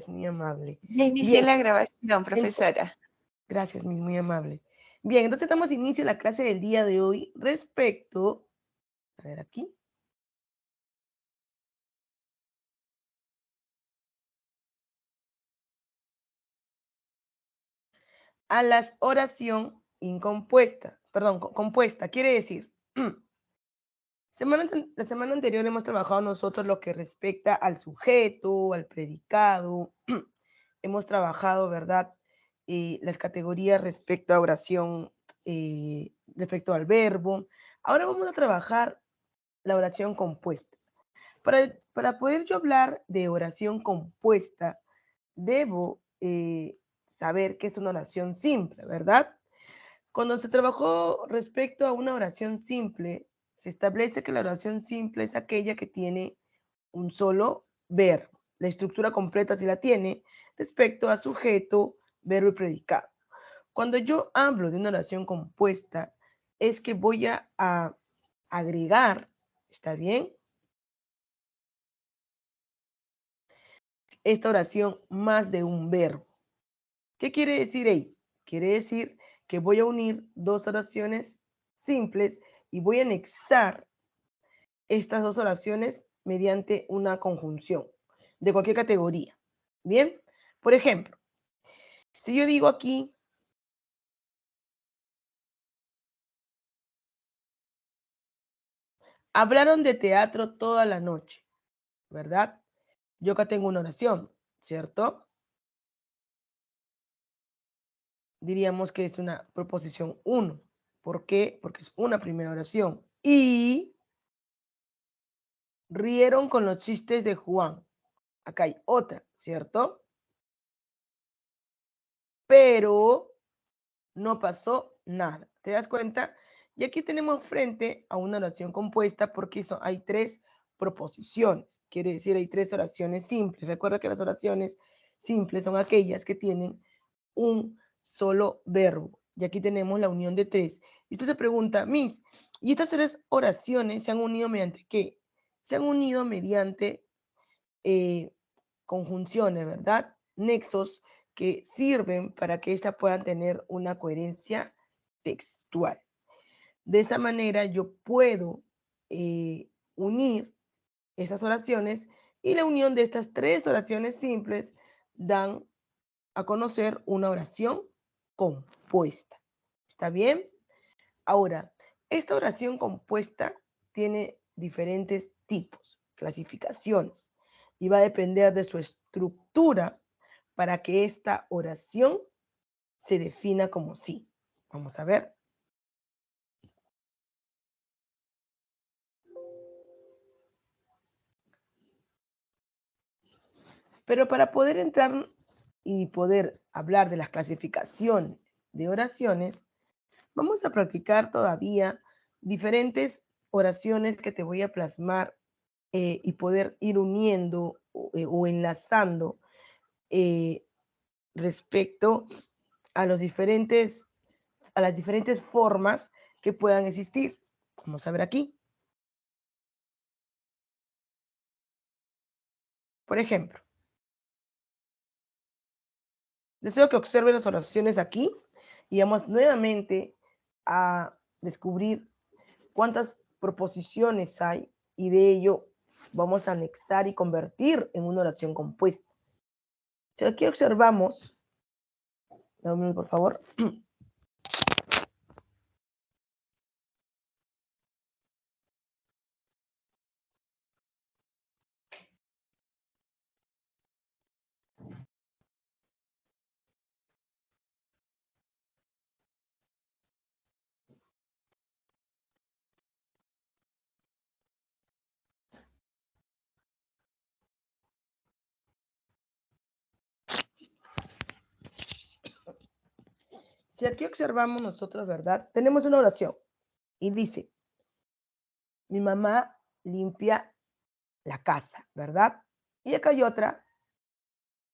Muy amable. Ya inicié Bien, la grabación, ento- profesora. gracias, Miss, muy amable. Bien, entonces damos inicio a la clase del día de hoy respecto, a ver aquí, a las oración incompuesta, perdón, compuesta, quiere decir, la semana anterior hemos trabajado nosotros lo que respecta al sujeto, al predicado, hemos trabajado, ¿verdad? Las categorías respecto a oración, respecto al verbo. Ahora vamos a trabajar la oración compuesta. Para poder yo hablar de oración compuesta, debo saber que es una oración simple, ¿verdad? Cuando se trabajó respecto a una oración simple, se establece que la oración simple es aquella que tiene un solo verbo. La estructura completa sí la tiene respecto a sujeto, verbo y predicado. Cuando yo hablo de una oración compuesta, es que voy a agregar, ¿está bien? Esta oración más de un verbo. ¿Qué quiere decir ahí? Quiere decir que voy a unir dos oraciones simples y voy a anexar estas dos oraciones mediante una conjunción de cualquier categoría. Bien, por ejemplo, si yo digo aquí, hablaron de teatro toda la noche, ¿verdad? Yo acá tengo una oración, ¿cierto? Diríamos que es una proposición 1. ¿Por qué? Porque es una primera oración. Y rieron con los chistes de Juan. Acá hay otra, ¿cierto? Pero no pasó nada. ¿Te das cuenta? Y aquí tenemos frente a una oración compuesta porque hay tres proposiciones. Quiere decir, hay tres oraciones simples. Recuerda que las oraciones simples son aquellas que tienen un solo verbo. Y aquí tenemos la unión de tres. Y usted se pregunta, Miss, ¿y estas tres oraciones se han unido mediante qué? Se han unido mediante eh, conjunciones, ¿verdad? Nexos que sirven para que ésta puedan tener una coherencia textual. De esa manera yo puedo unir esas oraciones y la unión de estas tres oraciones simples dan a conocer una oración compuesta. ¿Está bien? Ahora, esta oración compuesta tiene diferentes tipos, clasificaciones, y va a depender de su estructura para que esta oración se defina como sí. Vamos a ver. Pero para poder entrar y poder hablar de las clasificaciones de oraciones, vamos a practicar todavía diferentes oraciones que te voy a plasmar y poder ir uniendo o enlazando eh, respecto a a las diferentes formas que puedan existir. Vamos a ver aquí. Por ejemplo, deseo que observen las oraciones aquí y vamos nuevamente a descubrir cuántas proposiciones hay y de ello vamos a anexar y convertir en una oración compuesta. Si aquí observamos, dame por favor, si aquí observamos nosotros, ¿verdad? Tenemos una oración y dice, mi mamá limpia la casa, ¿verdad? Y acá hay otra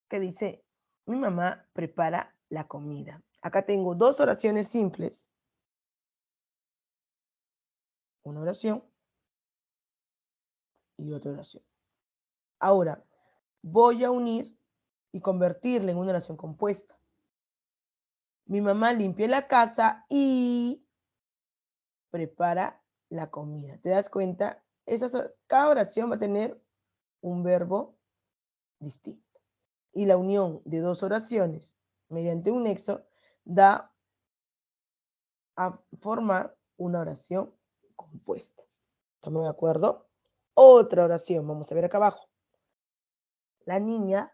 que dice, mi mamá prepara la comida. Acá tengo dos oraciones simples, una oración y otra oración. Ahora, voy a unir y convertirla en una oración compuesta. Mi mamá limpia la casa y prepara la comida. ¿Te das cuenta? Cada oración va a tener un verbo distinto. Y la unión de dos oraciones mediante un nexo da a formar una oración compuesta. ¿Estamos de acuerdo? Otra oración, vamos a ver acá abajo. La niña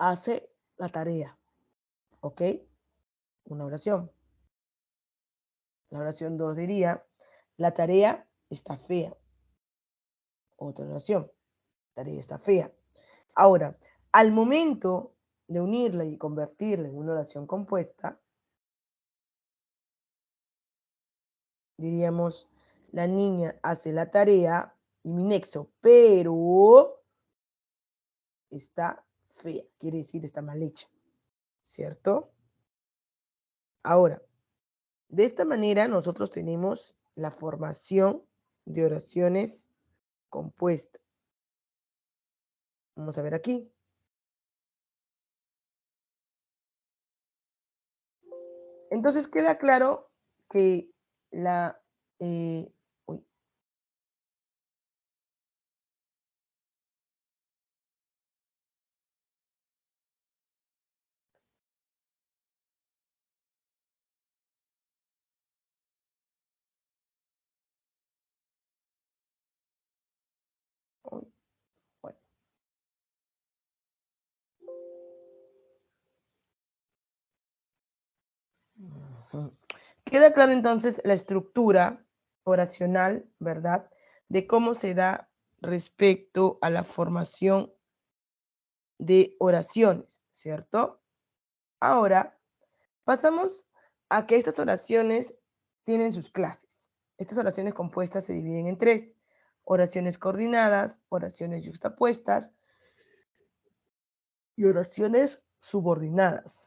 hace la tarea, ¿ok? Una oración. La oración 2 diría, la tarea está fea. Otra oración, la tarea está fea. Ahora, al momento de unirla y convertirla en una oración compuesta, diríamos, la niña hace la tarea y mi nexo, pero está fea, quiere decir está mal hecha, ¿cierto? Ahora, de esta manera nosotros tenemos la formación de oraciones compuestas. Vamos a ver aquí. Entonces queda claro que la... uy, uy, bueno. Ujú. Queda claro entonces la estructura oracional, ¿verdad? De cómo se da respecto a la formación de oraciones, ¿cierto? Ahora pasamos a que estas oraciones tienen sus clases. Estas oraciones compuestas se dividen en tres: oraciones coordinadas, oraciones yuxtapuestas y oraciones subordinadas.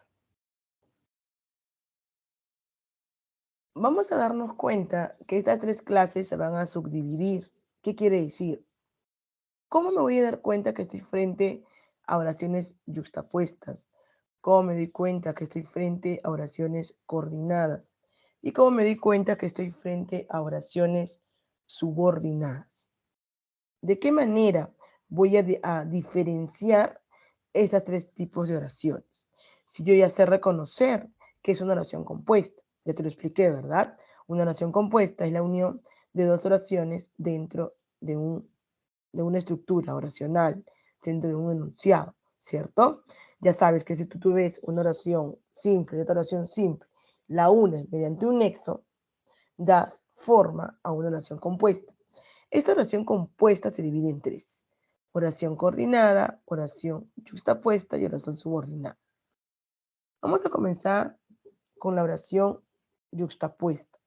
Vamos a darnos cuenta que estas tres clases se van a subdividir. ¿Qué quiere decir? ¿Cómo me voy a dar cuenta que estoy frente a oraciones yuxtapuestas? ¿Cómo me doy cuenta que estoy frente a oraciones coordinadas? ¿Y cómo me doy cuenta que estoy frente a oraciones subordinadas? ¿De qué manera voy a diferenciar estos tres tipos de oraciones? Si yo ya sé reconocer que es una oración compuesta, ya te lo expliqué, ¿verdad? Una oración compuesta es la unión de dos oraciones dentro de una estructura oracional, dentro de un enunciado, ¿cierto? Ya sabes que si tú ves una oración simple y otra oración simple, la unes mediante un nexo, das forma a una oración compuesta. Esta oración compuesta se divide en tres: oración coordinada, oración justapuesta y oración subordinada. Vamos a comenzar con la oración yuxtapuesta.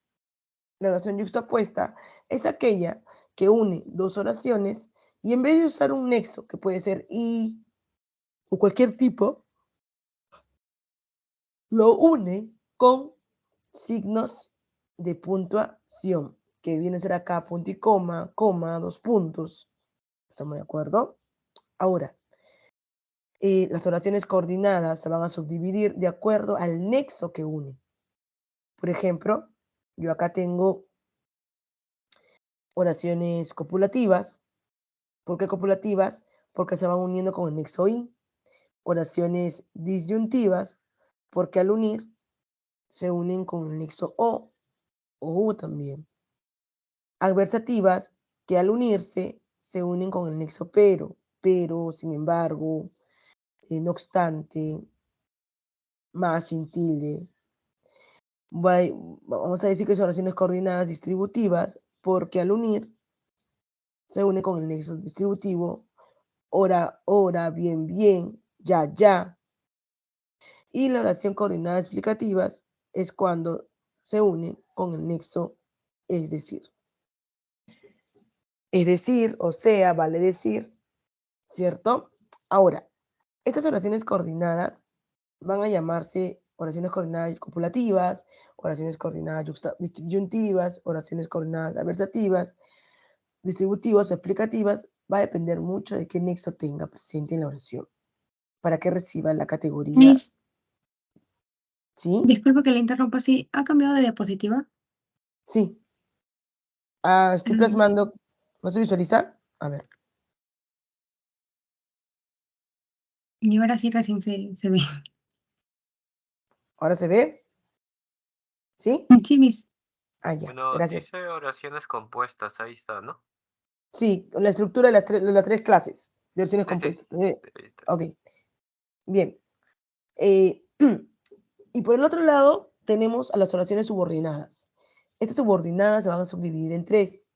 La oración yuxtapuesta es aquella que une dos oraciones y en vez de usar un nexo, que puede ser y o cualquier tipo, lo une con signos de puntuación, que viene a ser acá punto y coma, dos puntos. ¿Estamos de acuerdo? Ahora, las oraciones coordinadas se van a subdividir de acuerdo al nexo que une. Por ejemplo, yo acá tengo oraciones copulativas. ¿Por qué copulativas? Porque se van uniendo con el nexo y. Oraciones disyuntivas, porque al unir se unen con el nexo o u también. Adversativas, que al unirse se unen con el nexo pero, sin embargo, no obstante, más, sin tilde. Vamos a decir que son oraciones coordinadas distributivas, porque al unir se une con el nexo distributivo, ora, bien, ya. Y la oración coordinada explicativas es cuando se une con el nexo es decir. Es decir, o sea, vale decir, ¿cierto? Ahora, estas oraciones coordinadas van a llamarse oraciones coordinadas copulativas, oraciones coordinadas disyuntivas, oraciones coordinadas adversativas, distributivas o explicativas, va a depender mucho de qué nexo tenga presente en la oración, para que reciba la categoría, Miss, ¿sí? disculpe que le interrumpa, ¿sí ha cambiado de diapositiva? Sí. Estoy Mm, plasmando, ¿no se visualiza? A ver, y ahora sí recién se ve. ¿ahora se ve? ¿Sí? Sí, Miss. Ya, Bueno, gracias. dice oraciones compuestas, ahí está, ¿no? Sí, la estructura de las tres clases de oraciones Sí, sí, compuestas. ahí está. Ok, bien. Eh, y por el otro lado, tenemos a las oraciones subordinadas. Estas subordinadas se van a subdividir en tres: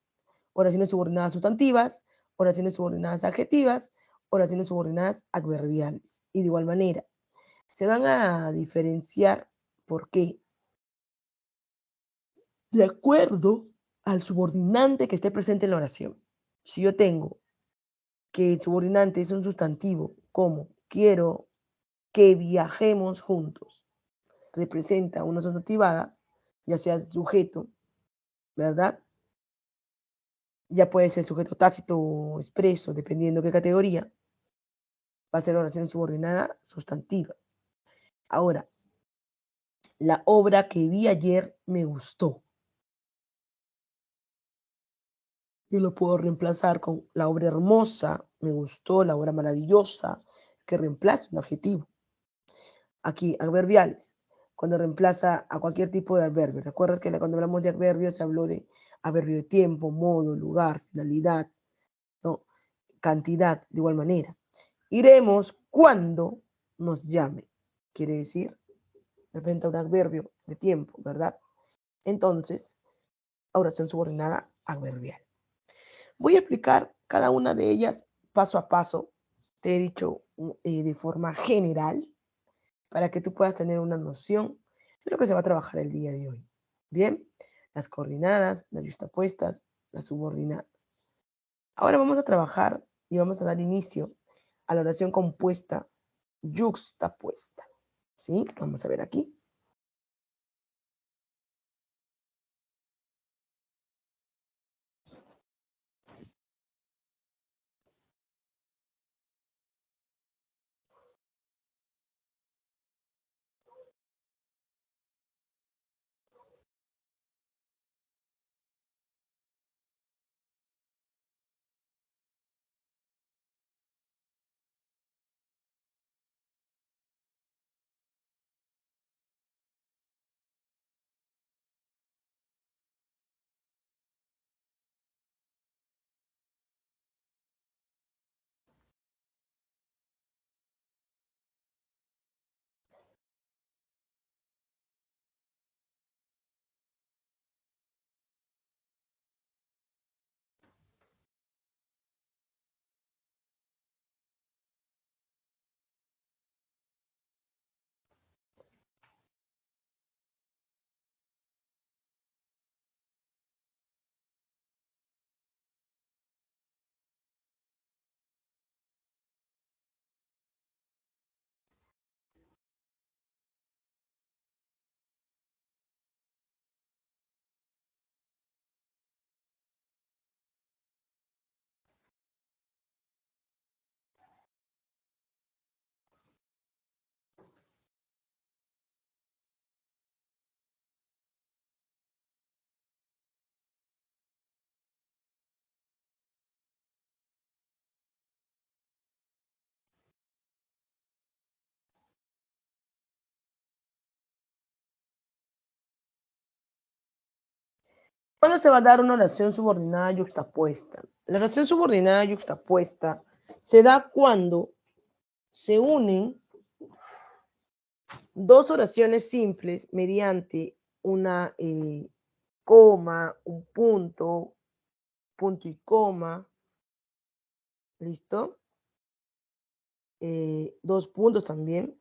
oraciones subordinadas sustantivas, oraciones subordinadas adjetivas, oraciones subordinadas adverbiales. Y de igual manera, se van a diferenciar. ¿Por qué? De acuerdo al subordinante que esté presente en la oración. Si yo tengo que el subordinante es un sustantivo, como quiero que viajemos juntos, representa una sustantivada, ya sea sujeto, ¿verdad? Ya puede ser sujeto tácito o expreso, dependiendo qué categoría, va a ser oración subordinada sustantiva. Ahora, la obra que vi ayer me gustó. Yo lo puedo reemplazar con la obra hermosa, me gustó, la obra maravillosa, que reemplaza un adjetivo. Aquí, adverbiales, cuando reemplaza a cualquier tipo de adverbio. ¿Recuerdas que cuando hablamos de adverbios se habló de adverbio de tiempo, modo, lugar, finalidad, ¿no? Cantidad, de igual manera? Iremos cuando nos llame. Quiere decir, de repente un adverbio de tiempo, ¿verdad? Entonces, oración subordinada adverbial. Voy a explicar cada una de ellas paso a paso. Te he dicho de forma general para que tú puedas tener una noción de lo que se va a trabajar el día de hoy. Bien, las coordinadas, las yuxtapuestas, las subordinadas. Ahora vamos a trabajar y vamos a dar inicio a la oración compuesta yuxtapuesta. ¿Sí? Vamos a ver aquí. ¿Cuándo se va a dar una oración subordinada yuxtapuesta? La oración subordinada yuxtapuesta se da cuando se unen dos oraciones simples mediante una coma, un punto, punto y coma, ¿listo? Dos puntos también.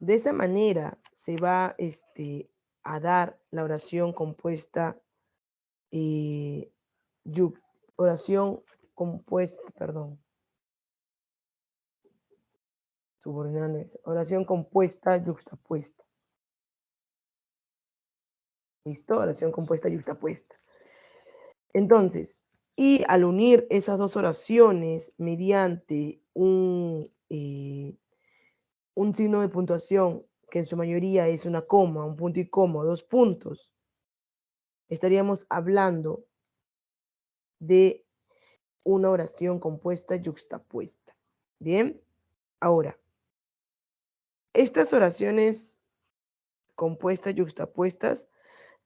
De esa manera se va a dar la oración compuesta, eh, oración compuesta, perdón, subordinada, oración compuesta yuxtapuesta. ¿Listo? Oración compuesta yuxtapuesta. Entonces, Y al unir esas dos oraciones mediante un signo de puntuación, que en su mayoría es una coma, un punto y coma, 2 puntos, estaríamos hablando de una oración compuesta yuxtapuesta. Bien, ahora, estas oraciones compuestas yuxtapuestas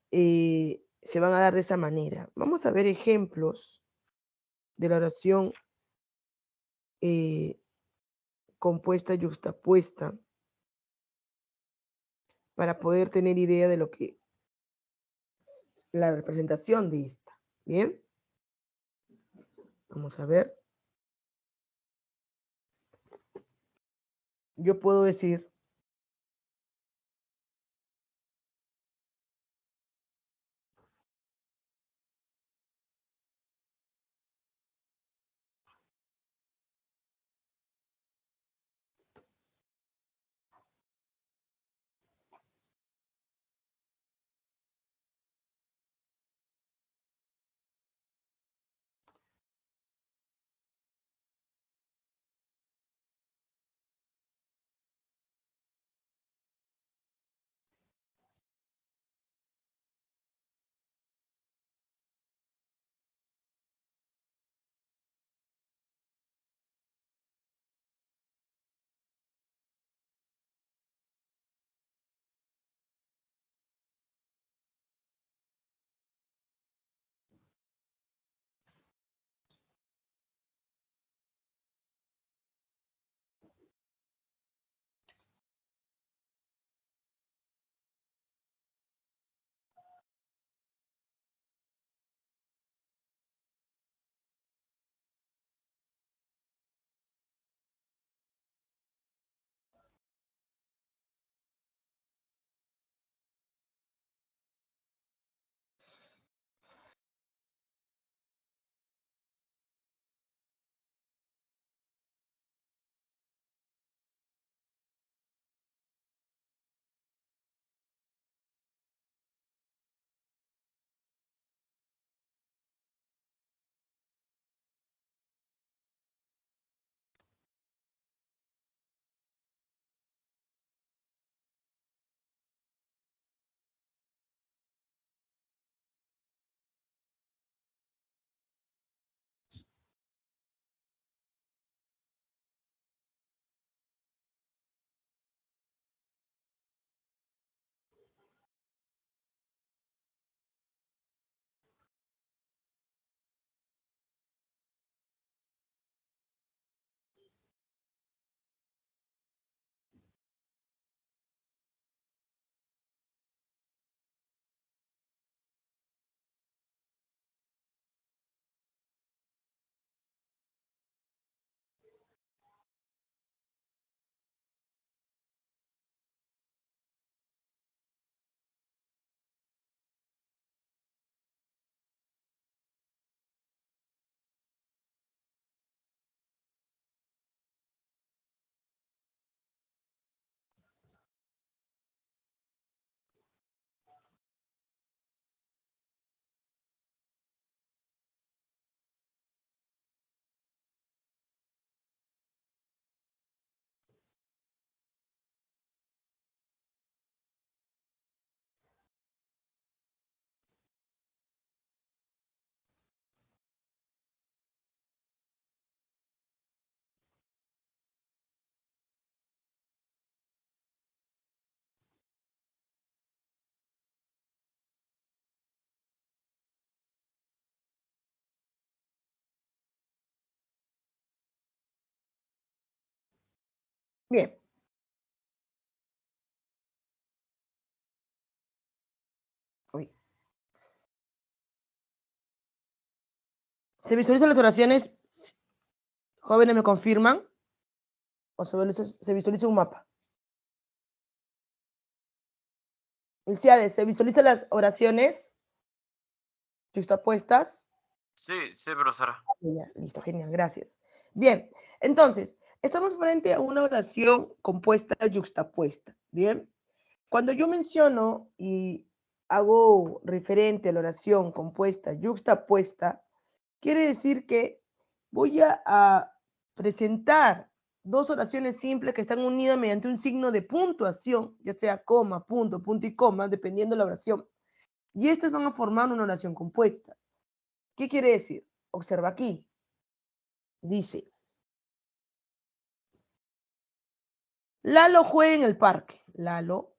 se van a dar de esa manera. Vamos a ver ejemplos de la oración compuesta yuxtapuesta para poder tener idea de lo que la representación de esta. Bien, vamos a ver. Yo puedo decir bien. Uy. ¿Se visualizan las oraciones? ¿Jóvenes me confirman? ¿O se visualiza un mapa? Ilciades, ¿se visualizan las oraciones justapuestas? Sí, sí, profesora. Ya, listo, genial, gracias. Bien, entonces, estamos frente a una oración compuesta yuxtapuesta. Bien, cuando yo menciono y hago referente a la oración compuesta yuxtapuesta, Quiere decir que voy a presentar dos oraciones simples que están unidas mediante un signo de puntuación, ya sea coma, punto, punto y coma, dependiendo de la oración. Y estas van a formar una oración compuesta. ¿Qué quiere decir? Observa aquí. Dice, Lalo juega en el parque. Lalo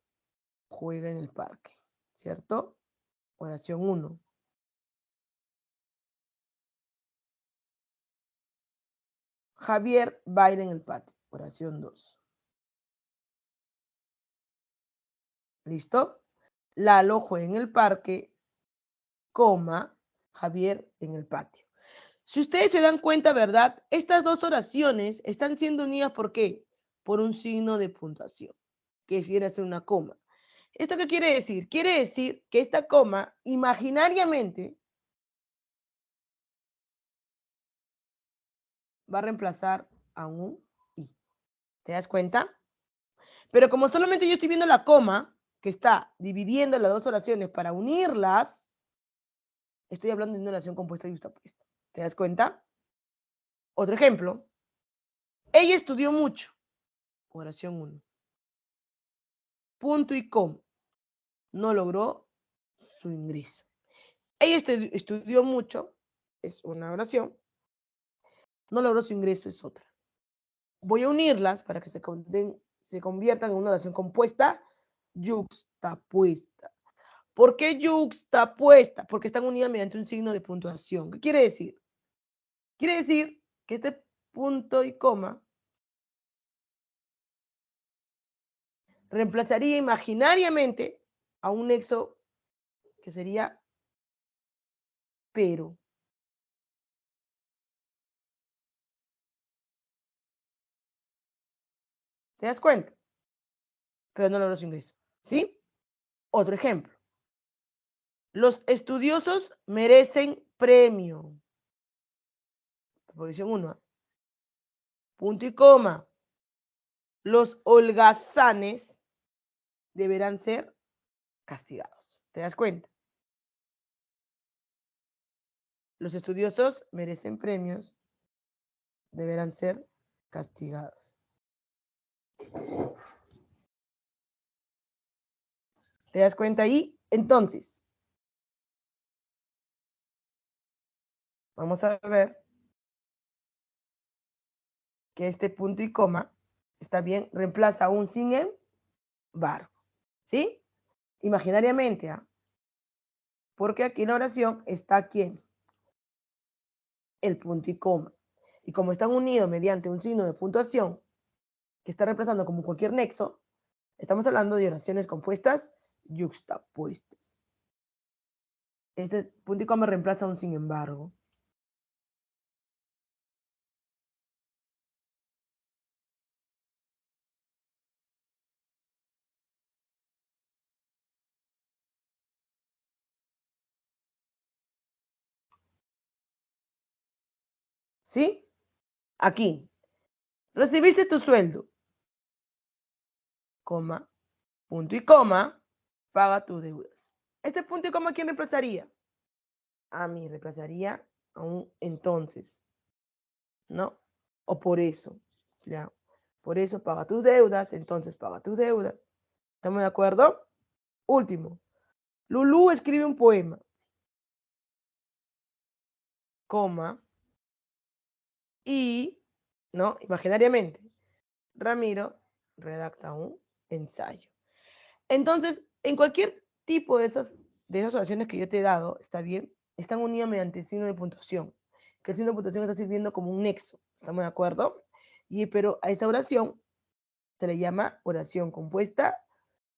juega en el parque, ¿cierto? Oración 1. Javier baila en el patio. Oración 2. ¿Listo? Lalo juega en el parque, coma, Javier en el patio. Si ustedes se dan cuenta, ¿verdad? Estas dos oraciones están siendo unidas ¿por qué? Por un signo de puntuación, que viene a ser una coma. ¿Esto qué quiere decir? Quiere decir que esta coma, imaginariamente, va a reemplazar a un i. ¿Te das cuenta? Pero como solamente yo estoy viendo la coma, que está dividiendo las dos oraciones para unirlas, estoy hablando de una oración compuesta y justapuesta. ¿Te das cuenta? Otro ejemplo. Ella estudió mucho. Oración 1. Punto y coma. No logró su ingreso. Ella estudió mucho. Es una oración. No logró su ingreso. Es otra. Voy a unirlas para que se conviertan en una oración compuesta yuxtapuesta. ¿Por qué yuxtapuesta? Porque están unidas mediante un signo de puntuación. ¿Qué quiere decir? Quiere decir que este punto y coma reemplazaría imaginariamente a un nexo que sería pero. ¿Te das cuenta? Pero no logró su ingreso. ¿Sí? Otro ejemplo. Los estudiosos merecen premio. Posición 1. Punto y coma. Los holgazanes deberán ser castigados. ¿Te das cuenta? Los estudiosos merecen premios, deberán ser castigados. ¿Te das cuenta ahí? Entonces, vamos a ver que este punto y coma está bien, reemplaza un sin embargo. ¿Sí? Imaginariamente, ¿ah? Porque aquí en la oración está ¿quién? El punto y coma. Y como están unidos mediante un signo de puntuación que está reemplazando como cualquier nexo, estamos hablando de oraciones compuestas yuxtapuestas. Este punto y coma reemplaza un sin embargo. ¿Sí? Aquí. Recibirse tu sueldo, coma, punto y coma, paga tus deudas. Este punto y coma, ¿quién reemplazaría? A mí reemplazaría a un entonces, ¿no? O por eso, ¿ya? Por eso paga tus deudas, entonces paga tus deudas. ¿Estamos de acuerdo? Último. Lulú escribe un poema, coma, y, ¿no? Imaginariamente, Ramiro redacta un ensayo. Entonces, en cualquier tipo de esas oraciones que yo te he dado, está bien, están unidas mediante el signo de puntuación, que el signo de puntuación está sirviendo como un nexo, ¿estamos de acuerdo? Pero a esa oración se le llama oración compuesta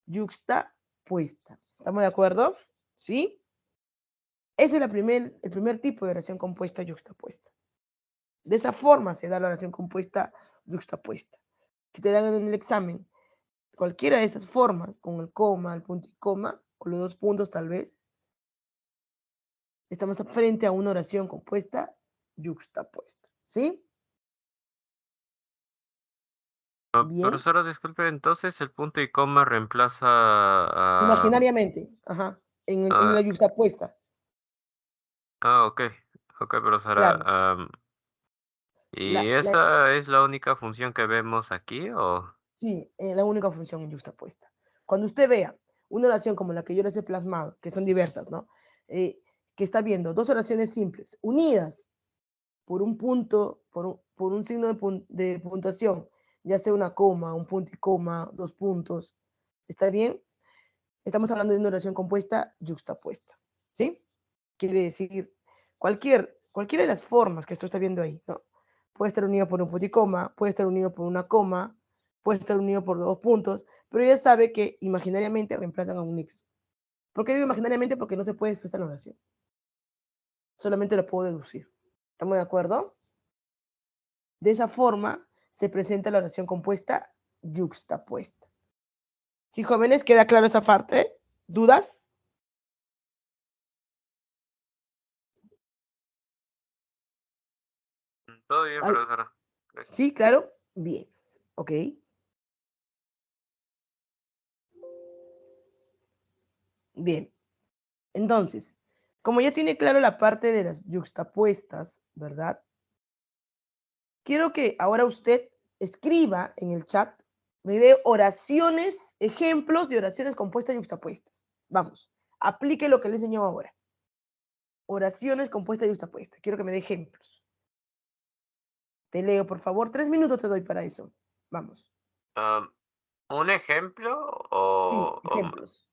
yuxtapuesta. ¿Estamos de acuerdo? ¿Sí? Ese es el primer tipo de oración compuesta yuxtapuesta. De esa forma se da la oración compuesta yuxtapuesta. Si te dan en el examen cualquiera de esas formas, con el coma, el punto y coma, o los dos puntos tal vez, estamos frente a una oración compuesta yuxtapuesta. ¿Sí? Bien. Profesora, disculpe, entonces el punto y coma reemplaza a... Imaginariamente, ajá, en la yuxtapuesta. Ok, Ok, profesora. Claro, ¿Y la, la- esa es la única función que vemos aquí o...? sí, la única función yuxtapuesta. Cuando usted vea una oración como la que yo les he plasmado, que son diversas, ¿no? Que está viendo dos oraciones simples, unidas por un punto, por un signo de puntuación, ya sea una coma, un punto y coma, dos puntos, ¿está bien? Estamos hablando de una oración compuesta yuxtapuesta, ¿sí? Quiere decir cualquiera de las formas que esto está viendo ahí, ¿no? Puede estar unido por un punto y coma, puede estar unido por una coma, puede estar unido por dos puntos, pero ya sabe que imaginariamente reemplazan a un nexo. ¿Por qué digo imaginariamente? Porque no se puede expresar la oración. Solamente lo puedo deducir. ¿Estamos de acuerdo? De esa forma se presenta la oración compuesta yuxtapuesta. ¿Sí, jóvenes? ¿Queda claro esa parte? ¿Dudas? Todo bien, profesora. Gracias. ¿Sí? ¿Claro? Bien. Ok. Bien. Entonces, como ya tiene claro la parte de las yuxtapuestas, ¿verdad? Quiero que ahora usted escriba en el chat, me dé oraciones, ejemplos de oraciones compuestas y yuxtapuestas. Vamos, aplique lo que le enseñó ahora. Oraciones compuestas y yuxtapuestas. Quiero que me dé ejemplos. Te leo, por favor. 3 minutos te doy para eso. Vamos. ¿Un ejemplo Sí, o...? ejemplos.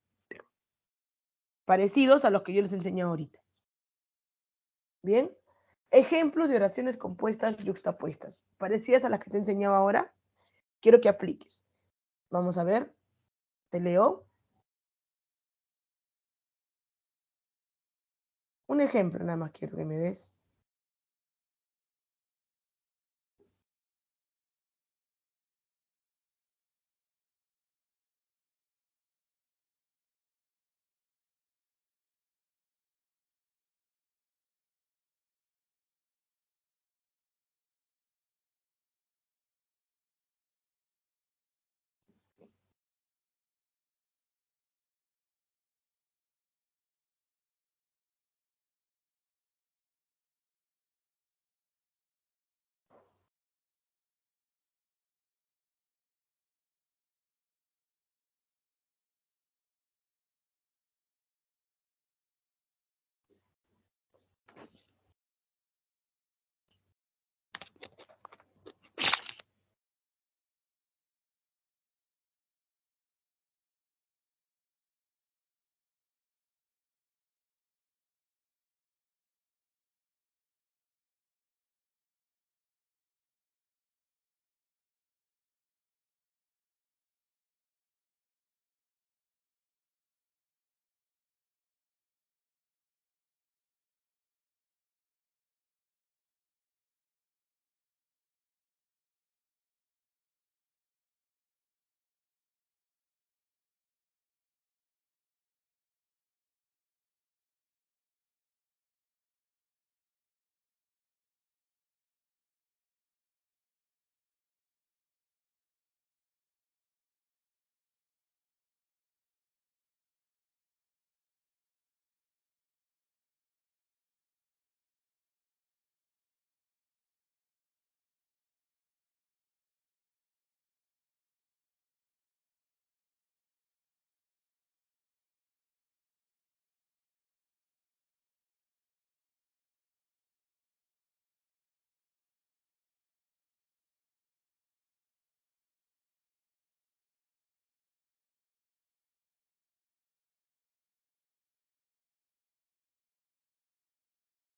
Parecidos a los que yo les enseñé ahorita. Bien. Ejemplos de oraciones compuestas yuxtapuestas. Parecidas a las que te he enseñado ahora. Quiero que apliques. Vamos a ver. Te leo. Un ejemplo nada más quiero que me des.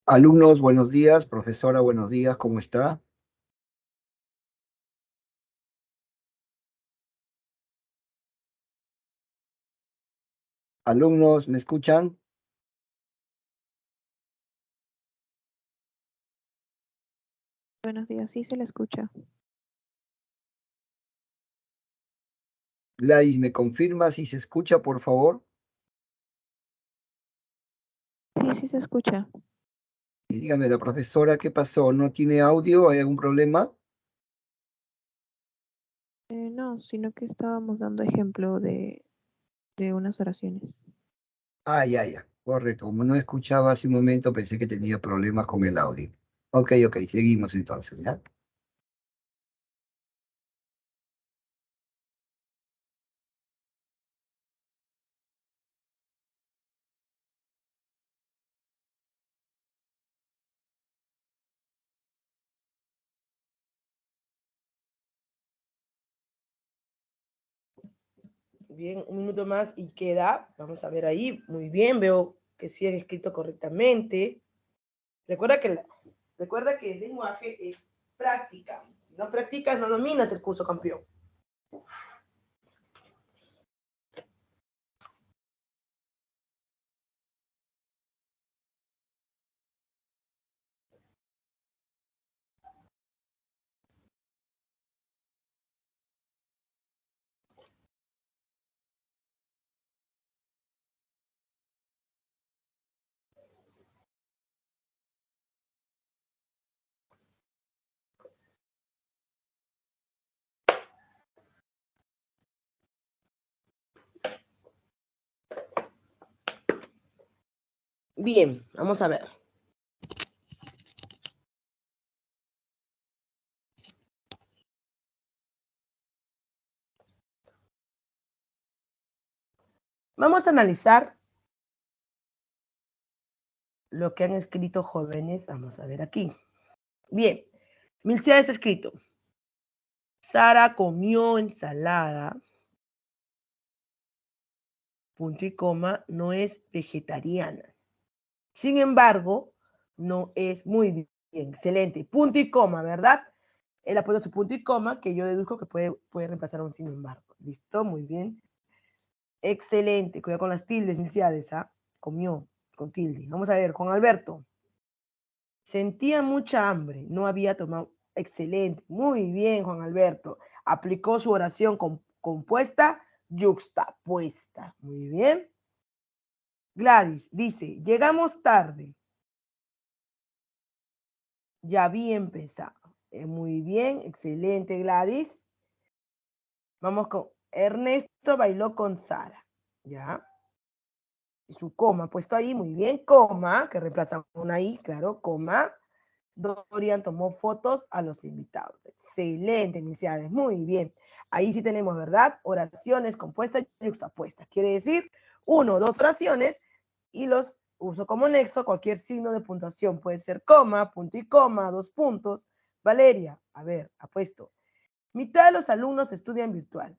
Alumnos, buenos días. Profesora, buenos días. ¿Cómo está? Alumnos, ¿me escuchan? Buenos días, sí se le escucha. Gladys, ¿me confirma si se escucha, por favor? Sí, sí se escucha. Y dígame, la profesora, ¿qué pasó? ¿No tiene audio? ¿Hay algún problema? No, sino que estábamos dando ejemplo de unas oraciones. Ah, ya, ya. Correcto, como no escuchaba hace un momento, pensé que tenía problemas con el audio. Ok, seguimos entonces, ¿ya? Bien, un minuto más y queda. Vamos a ver ahí. Muy bien, veo que sí es escrito correctamente. Recuerda que el lenguaje es práctica. Si no practicas, no dominas el curso, campeón. Bien, vamos a ver. Vamos a analizar lo que han escrito jóvenes. Vamos a ver aquí. Bien, Milcia ha escrito. Sara comió ensalada, punto y coma, no es vegetariana. Sin embargo, no es muy bien. Excelente. Punto y coma, ¿verdad? Él ha puesto su punto y coma, que yo deduzco que puede reemplazar un sin embargo. ¿Listo? Muy bien. Excelente. Cuidado con las tildes, Milciades, ¿ah? Comió con tilde. Vamos a ver, Juan Alberto. Sentía mucha hambre, no había tomado. Excelente. Muy bien, Juan Alberto. Aplicó su oración compuesta, yuxtapuesta. Muy bien. Gladys dice, llegamos tarde. Ya había empezado. Muy bien, excelente, Gladys. Vamos con Ernesto bailó con Sara. ¿Ya? Y su coma puesto ahí, muy bien, coma, que reemplaza una I, claro, coma. Dorian tomó fotos a los invitados. Excelente, iniciales, muy bien. Ahí sí tenemos, ¿verdad? Oraciones compuestas y juxtapuestas. Quiere decir, uno o dos oraciones y los uso como nexo cualquier signo de puntuación. Puede ser coma, punto y coma, 2 puntos. Valeria, a ver, apuesto. Mitad de los alumnos estudian virtual.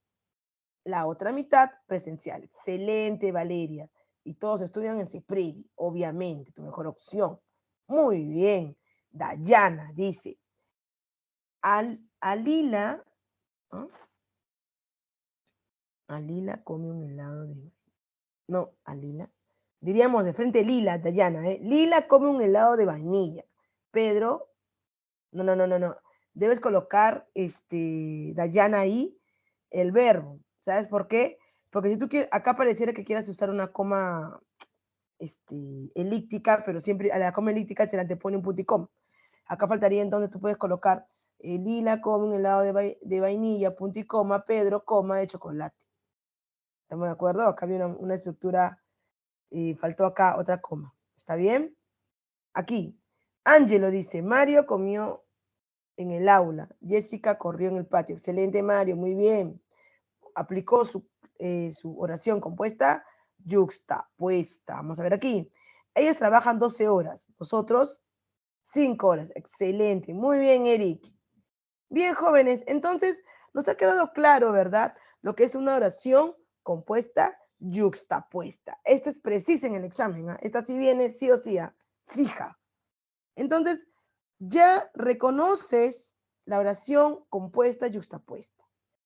La otra mitad presencial. Excelente, Valeria. Y todos estudian en CIPREVI, obviamente, tu mejor opción. Muy bien. Dayana dice, Alila, ¿no? Alila come un helado de... No, Alila. Diríamos de frente Lila, Dayana, ¿eh? Lila come un helado de vainilla. Pedro, no. Debes colocar, Dayana ahí, el verbo. ¿Sabes por qué? Porque si tú quieres, acá pareciera que quieras usar una coma, elíptica, pero siempre a la coma elíptica se le antepone un punto y coma. Acá faltaría entonces, tú puedes colocar Lila come un helado de vainilla, punto y coma, Pedro coma de chocolate. ¿Estamos de acuerdo? Acá había una estructura y faltó acá otra coma. ¿Está bien? Aquí, Ángelo dice, Mario comió en el aula, Jessica corrió en el patio. Excelente, Mario, muy bien. Aplicó su oración compuesta, yuxtapuesta. Vamos a ver aquí. Ellos trabajan 12 horas, nosotros 5 horas. Excelente, muy bien, Eric. Bien, jóvenes, entonces nos ha quedado claro, ¿verdad? Lo que es una oración compuesta, yuxtapuesta. Esta es precisa en el examen, ¿eh? Esta sí viene sí o sí, fija. Entonces, ya reconoces la oración compuesta, yuxtapuesta.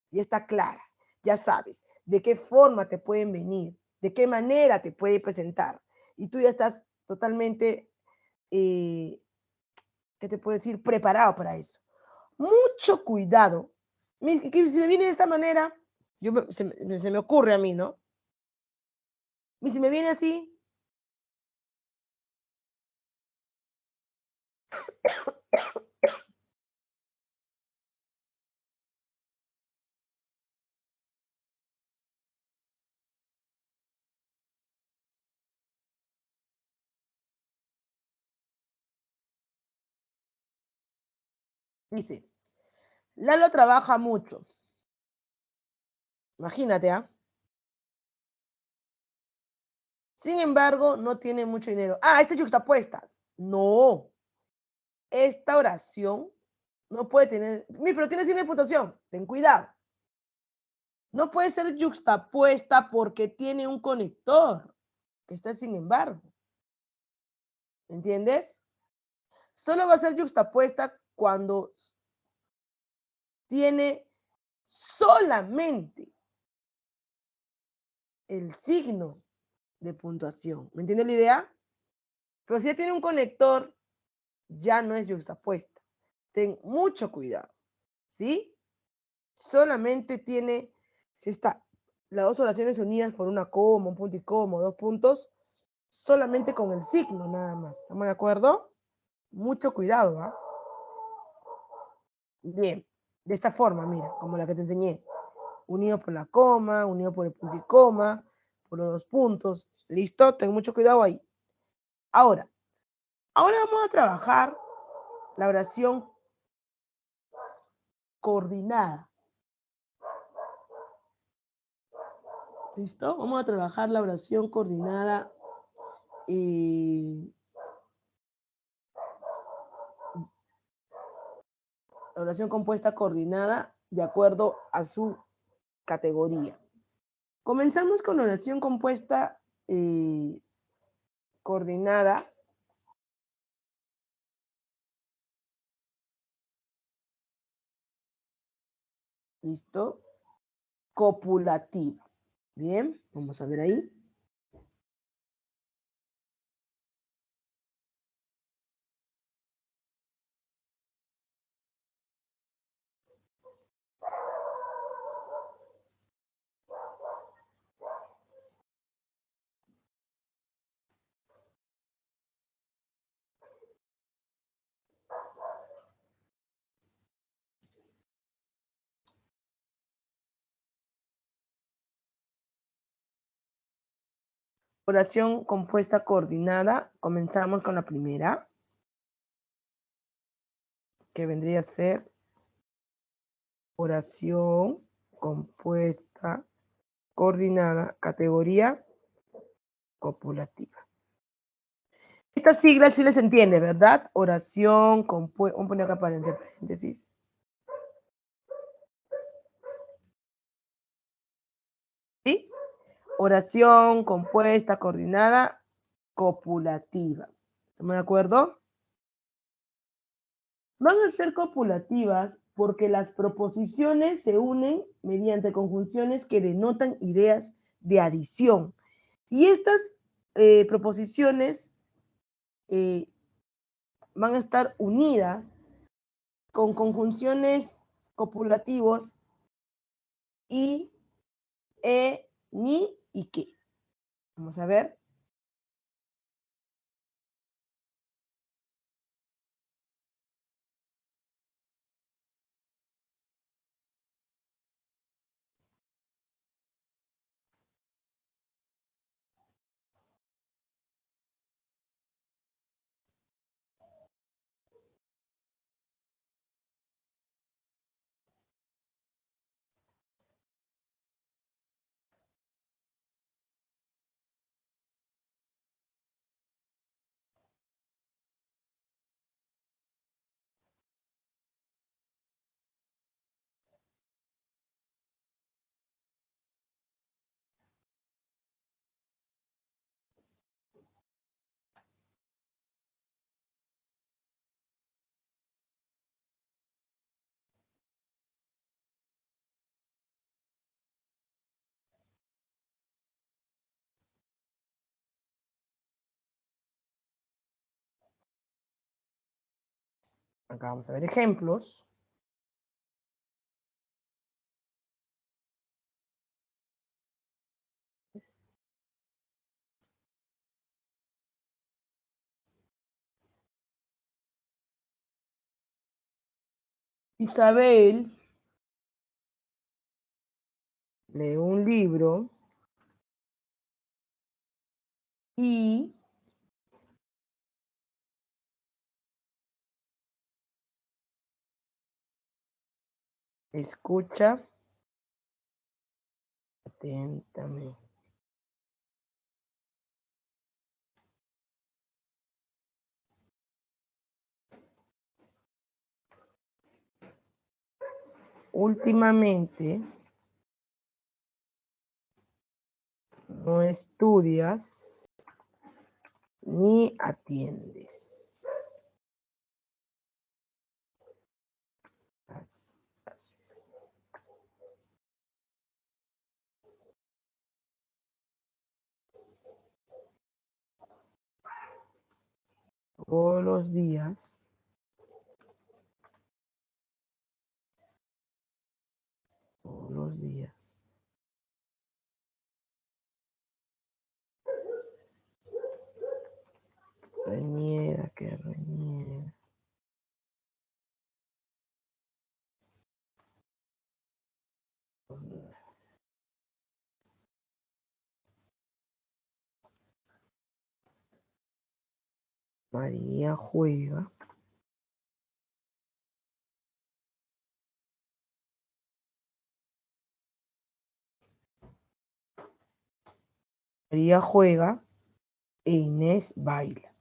Y está clara, ya sabes de qué forma te pueden venir, de qué manera te puede presentar. Y tú ya estás totalmente, ¿qué te puedo decir? Preparado para eso. Mucho cuidado. Si me viene de esta manera, se me ocurre a mí, ¿no? Y si me viene así, Dice, Lalo trabaja mucho. Imagínate, ¿ah? Sin embargo, no tiene mucho dinero. Ah, esta es yuxtapuesta. No. Esta oración no puede tener... Pero tiene signo de puntuación. Ten cuidado. No puede ser yuxtapuesta porque tiene un conector, que está sin embargo. ¿Entiendes? Solo va a ser yuxtapuesta cuando tiene solamente el signo de puntuación. ¿Me entiendes la idea? Pero si ya tiene un conector, ya no es yuxtapuesta. Ten mucho cuidado. ¿Sí? Solamente tiene, si está las dos oraciones unidas por una coma, un punto y coma, 2 puntos, solamente con el signo nada más. ¿Estamos de acuerdo? Mucho cuidado, ¿ah? Bien, de esta forma, mira, como la que te enseñé. Unido por la coma, unido por el punto y coma, por los 2 puntos. ¿Listo? Ten mucho cuidado ahí. Ahora vamos a trabajar la oración coordinada. ¿Listo? Vamos a trabajar la oración coordinada la oración compuesta coordinada de acuerdo a su categoría. Comenzamos con la oración compuesta coordinada. ¿Listo? Copulativa. Bien, vamos a ver ahí. Oración compuesta coordinada. Comenzamos con la primera, que vendría a ser oración compuesta coordinada, categoría copulativa. Estas siglas sí les entiende, ¿verdad? Oración compuesta, vamos a poner acá entre paréntesis. ¿Sí? Oración compuesta, coordinada, copulativa. ¿Estamos de acuerdo? Van a ser copulativas porque las proposiciones se unen mediante conjunciones que denotan ideas de adición. Y estas proposiciones van a estar unidas con conjunciones copulativos y, ni y que. Vamos a ver. Acá vamos a ver ejemplos. Isabel lee un libro y Escucha atentamente. Últimamente no estudias ni atiendes las clases. Todos los días reniega, que reniega. María juega. María juega e Inés baila.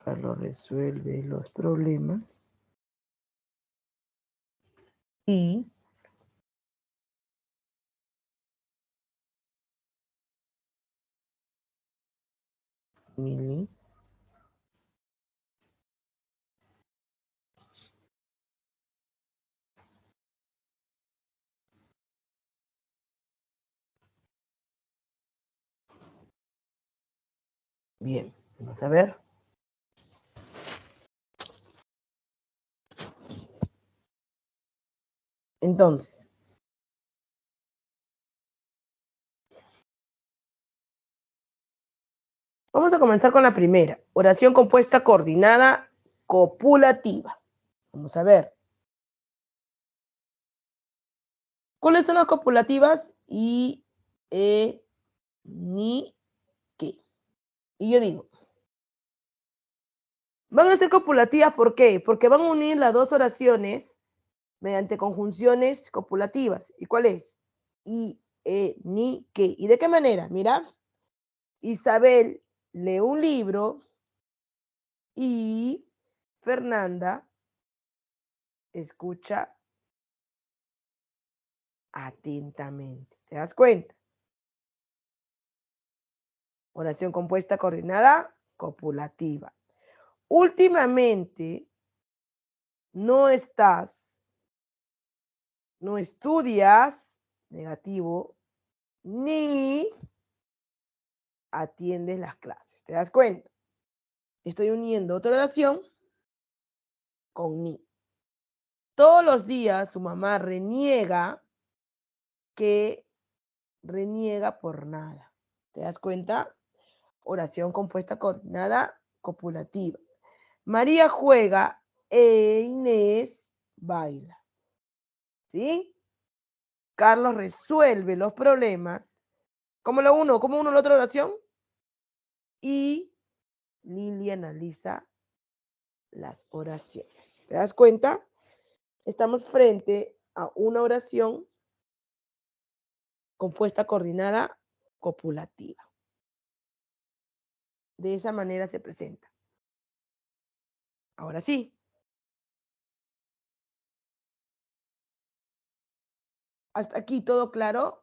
Carlos resuelve los problemas y Mili bien, vamos a ver. Entonces, vamos a comenzar con la primera. Oración compuesta coordinada copulativa. Vamos a ver. ¿Cuáles son las copulativas? I, E, ni, que. Y yo digo, van a ser copulativas, ¿por qué? Porque van a unir las dos oraciones mediante conjunciones copulativas. ¿Y cuál es? I, E, ni, que. ¿Y de qué manera? Mira, Isabel lee un libro y Fernanda escucha atentamente. ¿Te das cuenta? Oración compuesta coordinada copulativa. Últimamente no estudias, negativo, ni atiendes las clases. ¿Te das cuenta? Estoy uniendo otra oración con ni. Todos los días su mamá reniega por nada. ¿Te das cuenta? Oración compuesta coordinada copulativa. María juega e Inés baila. ¿Sí? Carlos resuelve los problemas. ¿Cómo uno la otra oración? Y Lili analiza las oraciones. ¿Te das cuenta? Estamos frente a una oración compuesta coordinada copulativa. De esa manera se presenta. Ahora sí. Hasta aquí todo claro.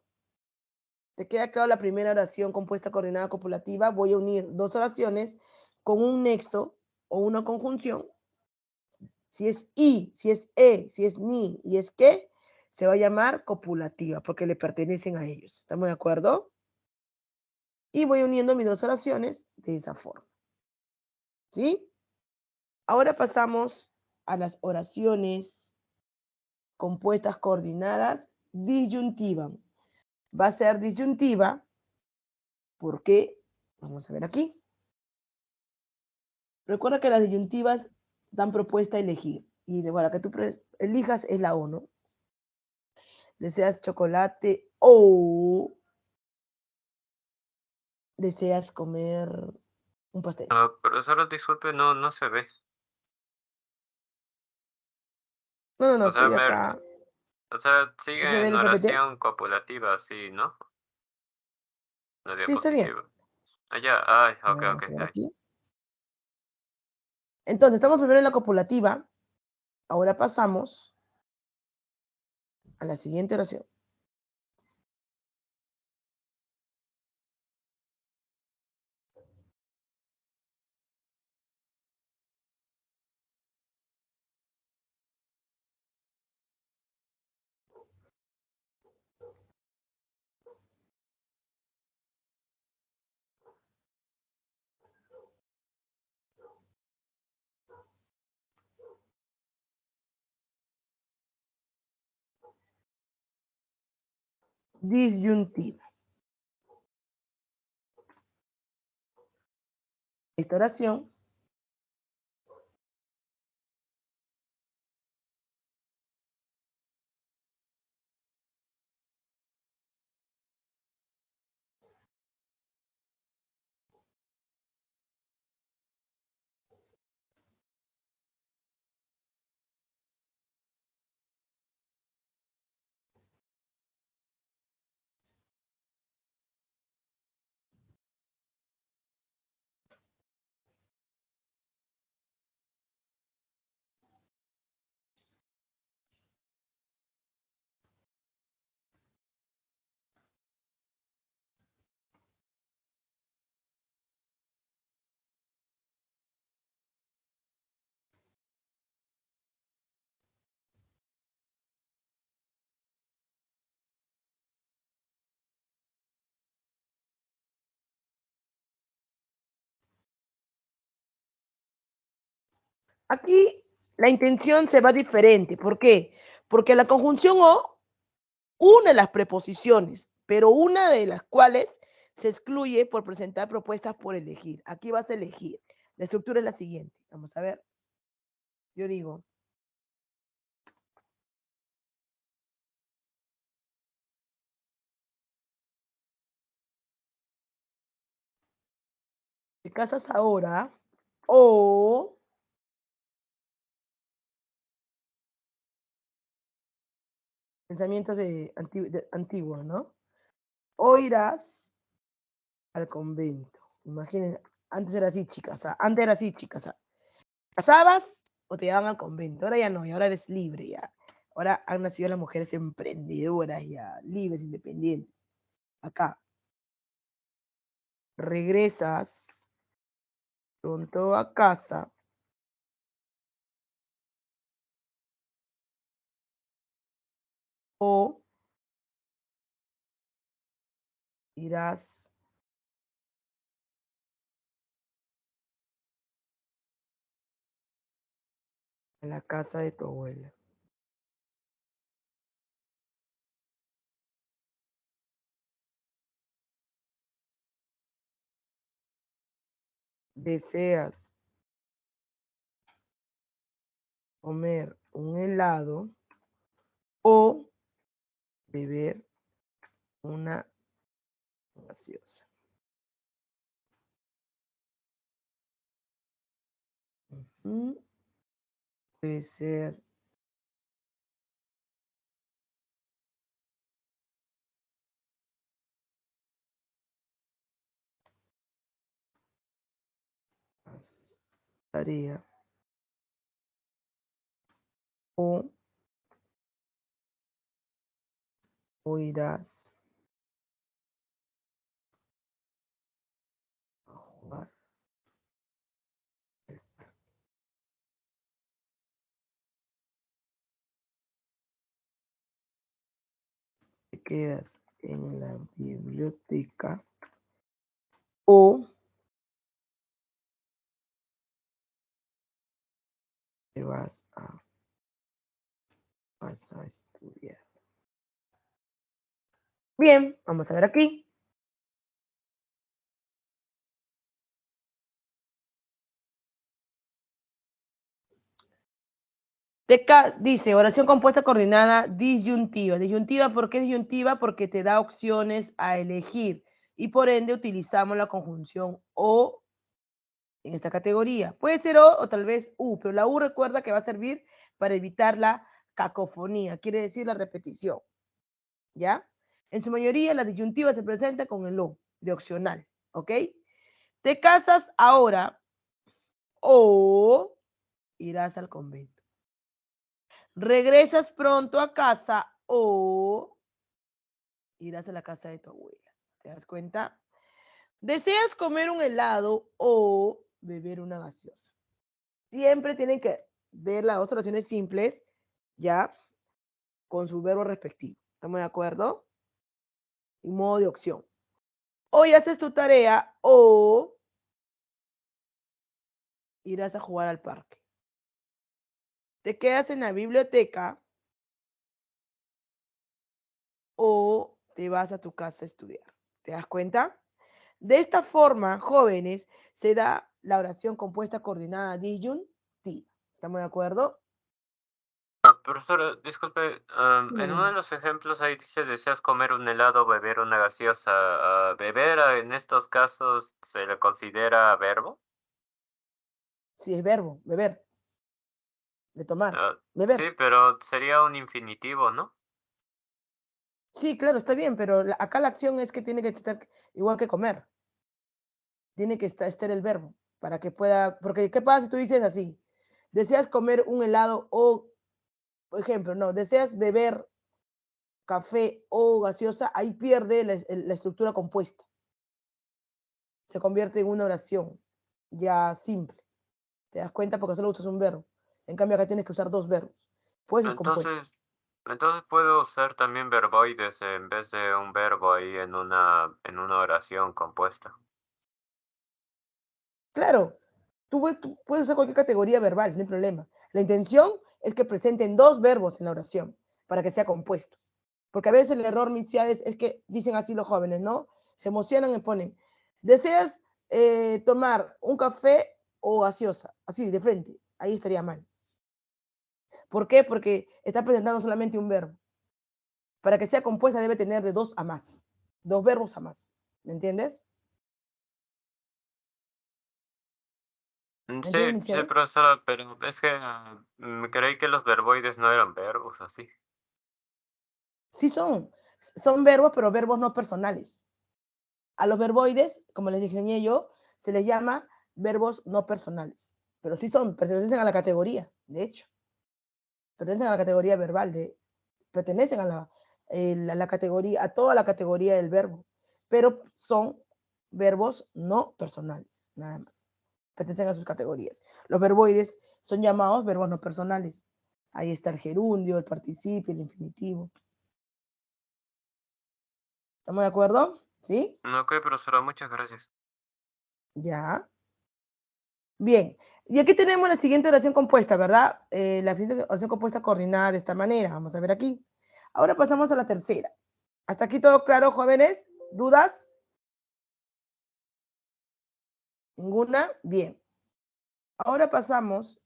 ¿Te queda claro la primera oración compuesta coordinada copulativa? Voy a unir dos oraciones con un nexo o una conjunción. Si es i, si es e, si es ni y es que, se va a llamar copulativa porque le pertenecen a ellos. ¿Estamos de acuerdo? Y voy uniendo mis dos oraciones de esa forma. ¿Sí? Ahora pasamos a las oraciones compuestas coordinadas disyuntiva. Va a ser disyuntiva porque Vamos a ver aquí. Recuerda que las disyuntivas dan propuesta a elegir. Y la que tú elijas es la O, ¿no? ¿Deseas chocolate o deseas comer un pastel? Profesora, disculpe, no se ve. No, O sea, estoy acá. sigue ¿Se ve en el PPT? oración copulativa, sí, ¿no? La Sí, está bien. diapositiva. Ya, ay, A ok, ver, vamos ok, a ver ay. aquí. Entonces, estamos primero en la copulativa. Ahora pasamos a la siguiente oración. Disyuntiva. Esta oración aquí la intención se va diferente. ¿Por qué? Porque la conjunción O une las preposiciones, pero una de las cuales se excluye por presentar propuestas por elegir. Aquí vas a elegir. La estructura es la siguiente. Vamos a ver. Yo digo, ¿te casas ahora o pensamientos antiguos, ¿no? O irás al convento? Imagínense, antes era así, chicas. Antes era así, chicas. ¿Casabas o te llevaban al convento? Ahora ya no, y ahora eres libre ya. Ahora han nacido las mujeres emprendedoras ya, libres, independientes. Acá, regresas pronto a casa o irás a la casa de tu abuela. Deseas comer un helado o beber una gaseosa. Puede ser tarea o irás a jugar. Te quedas en la biblioteca o te vas a estudiar. Bien, vamos a ver aquí. Dice, oración compuesta coordinada disyuntiva. Disyuntiva, ¿por qué disyuntiva? Porque te da opciones a elegir y por ende utilizamos la conjunción o en esta categoría. Puede ser o tal vez u, pero la u recuerda que va a servir para evitar la cacofonía, quiere decir la repetición. ¿Ya? En su mayoría la disyuntiva se presenta con el o de opcional, ¿ok? Te casas ahora o irás al convento. Regresas pronto a casa o irás a la casa de tu abuela. ¿Te das cuenta? Deseas comer un helado o beber una gaseosa. Siempre tienen que ver las dos oraciones simples, ya, con su verbo respectivo. ¿Estamos de acuerdo? En modo de opción. Hoy haces tu tarea o irás a jugar al parque. Te quedas en la biblioteca o te vas a tu casa a estudiar. ¿Te das cuenta? De esta forma, jóvenes, se da la oración compuesta coordinada disyuntiva. ¿Estamos de acuerdo? Profesor, disculpe, Dime, en uno de dime. los ejemplos ahí dice deseas comer un helado, beber una gaseosa. ¿Beber en estos casos se le considera verbo? Sí, es verbo, beber, de tomar, Sí, beber. pero sería un infinitivo, ¿no? Sí, claro, está bien, pero acá la acción es que tiene que estar igual que comer. Tiene que estar el verbo para que pueda, porque ¿qué pasa si tú dices así? Deseas comer un helado o, por ejemplo, no, deseas beber café o gaseosa, ahí pierde la estructura compuesta. Se convierte en una oración ya simple. ¿Te das cuenta? Porque solo usas un verbo. En cambio, acá tienes que usar dos verbos. Pues es compuesta. Entonces puedo usar también verboides en vez de un verbo ahí en una oración compuesta. Claro, tú puedes usar cualquier categoría verbal, no hay problema. La intención es que presenten dos verbos en la oración para que sea compuesto. Porque a veces el error inicial es que dicen así los jóvenes, ¿no? Se emocionan y ponen, ¿deseas tomar un café o gaseosa? Así, de frente. Ahí estaría mal. ¿Por qué? Porque está presentando solamente un verbo. Para que sea compuesta debe tener de dos a más. Dos verbos a más. ¿Me entiendes? ¿Me Sí, entiendes, sí, Michelle? profesora, pero es que creí que los verboides no eran verbos así. Sí son. Son verbos, pero verbos no personales. A los verboides, como les enseñé yo, se les llama verbos no personales. Pero sí son, pertenecen a la categoría, de hecho. Pertenecen a la categoría verbal, pertenecen a la categoría, a toda la categoría del verbo. Pero son verbos no personales, nada más. Pertenecen a sus categorías. Los verboides son llamados verbos no personales. Ahí está el gerundio, el participio, el infinitivo. ¿Estamos de acuerdo? ¿Sí? Ok, profesora, muchas gracias. Ya. Bien. Y aquí tenemos la siguiente oración compuesta, ¿verdad? La siguiente oración compuesta coordinada de esta manera. Vamos a ver aquí. Ahora pasamos a la tercera. ¿Hasta aquí todo claro, jóvenes? ¿Dudas? ¿Ninguna? Bien. Ahora pasamos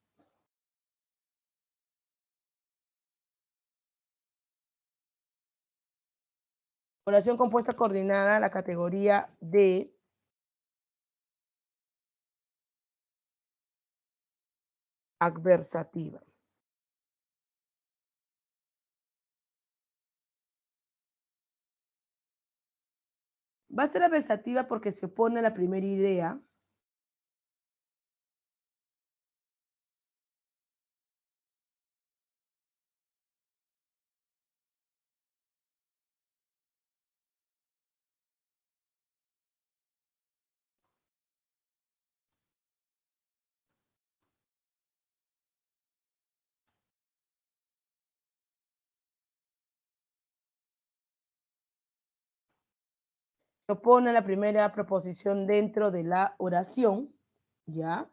oración compuesta coordinada a la categoría de adversativa. Va a ser adversativa porque se opone a la primera idea. Se opone a la primera proposición dentro de la oración, ¿ya?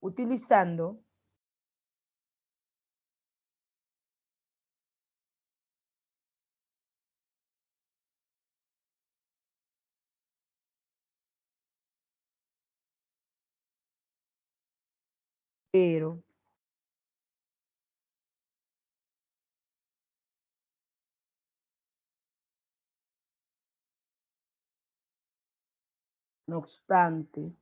Utilizando pero, No obstante,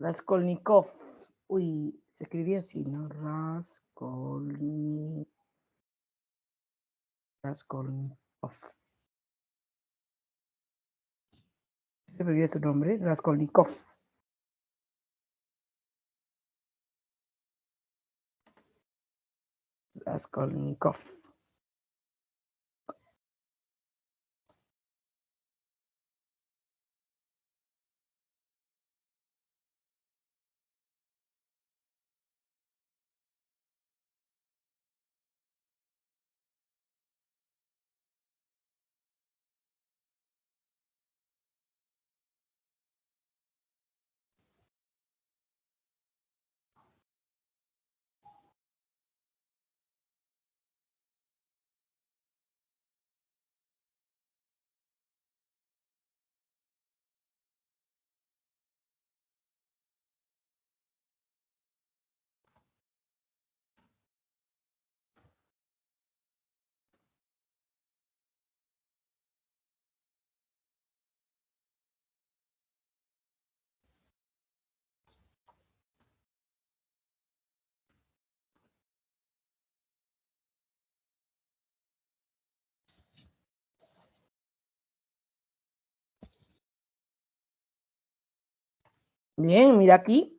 Raskolnikov. Uy, se escribía así, ¿no? Raskolnikov. ¿Se escribía su nombre? Raskolnikov. Raskolnikov. Bien, mira aquí.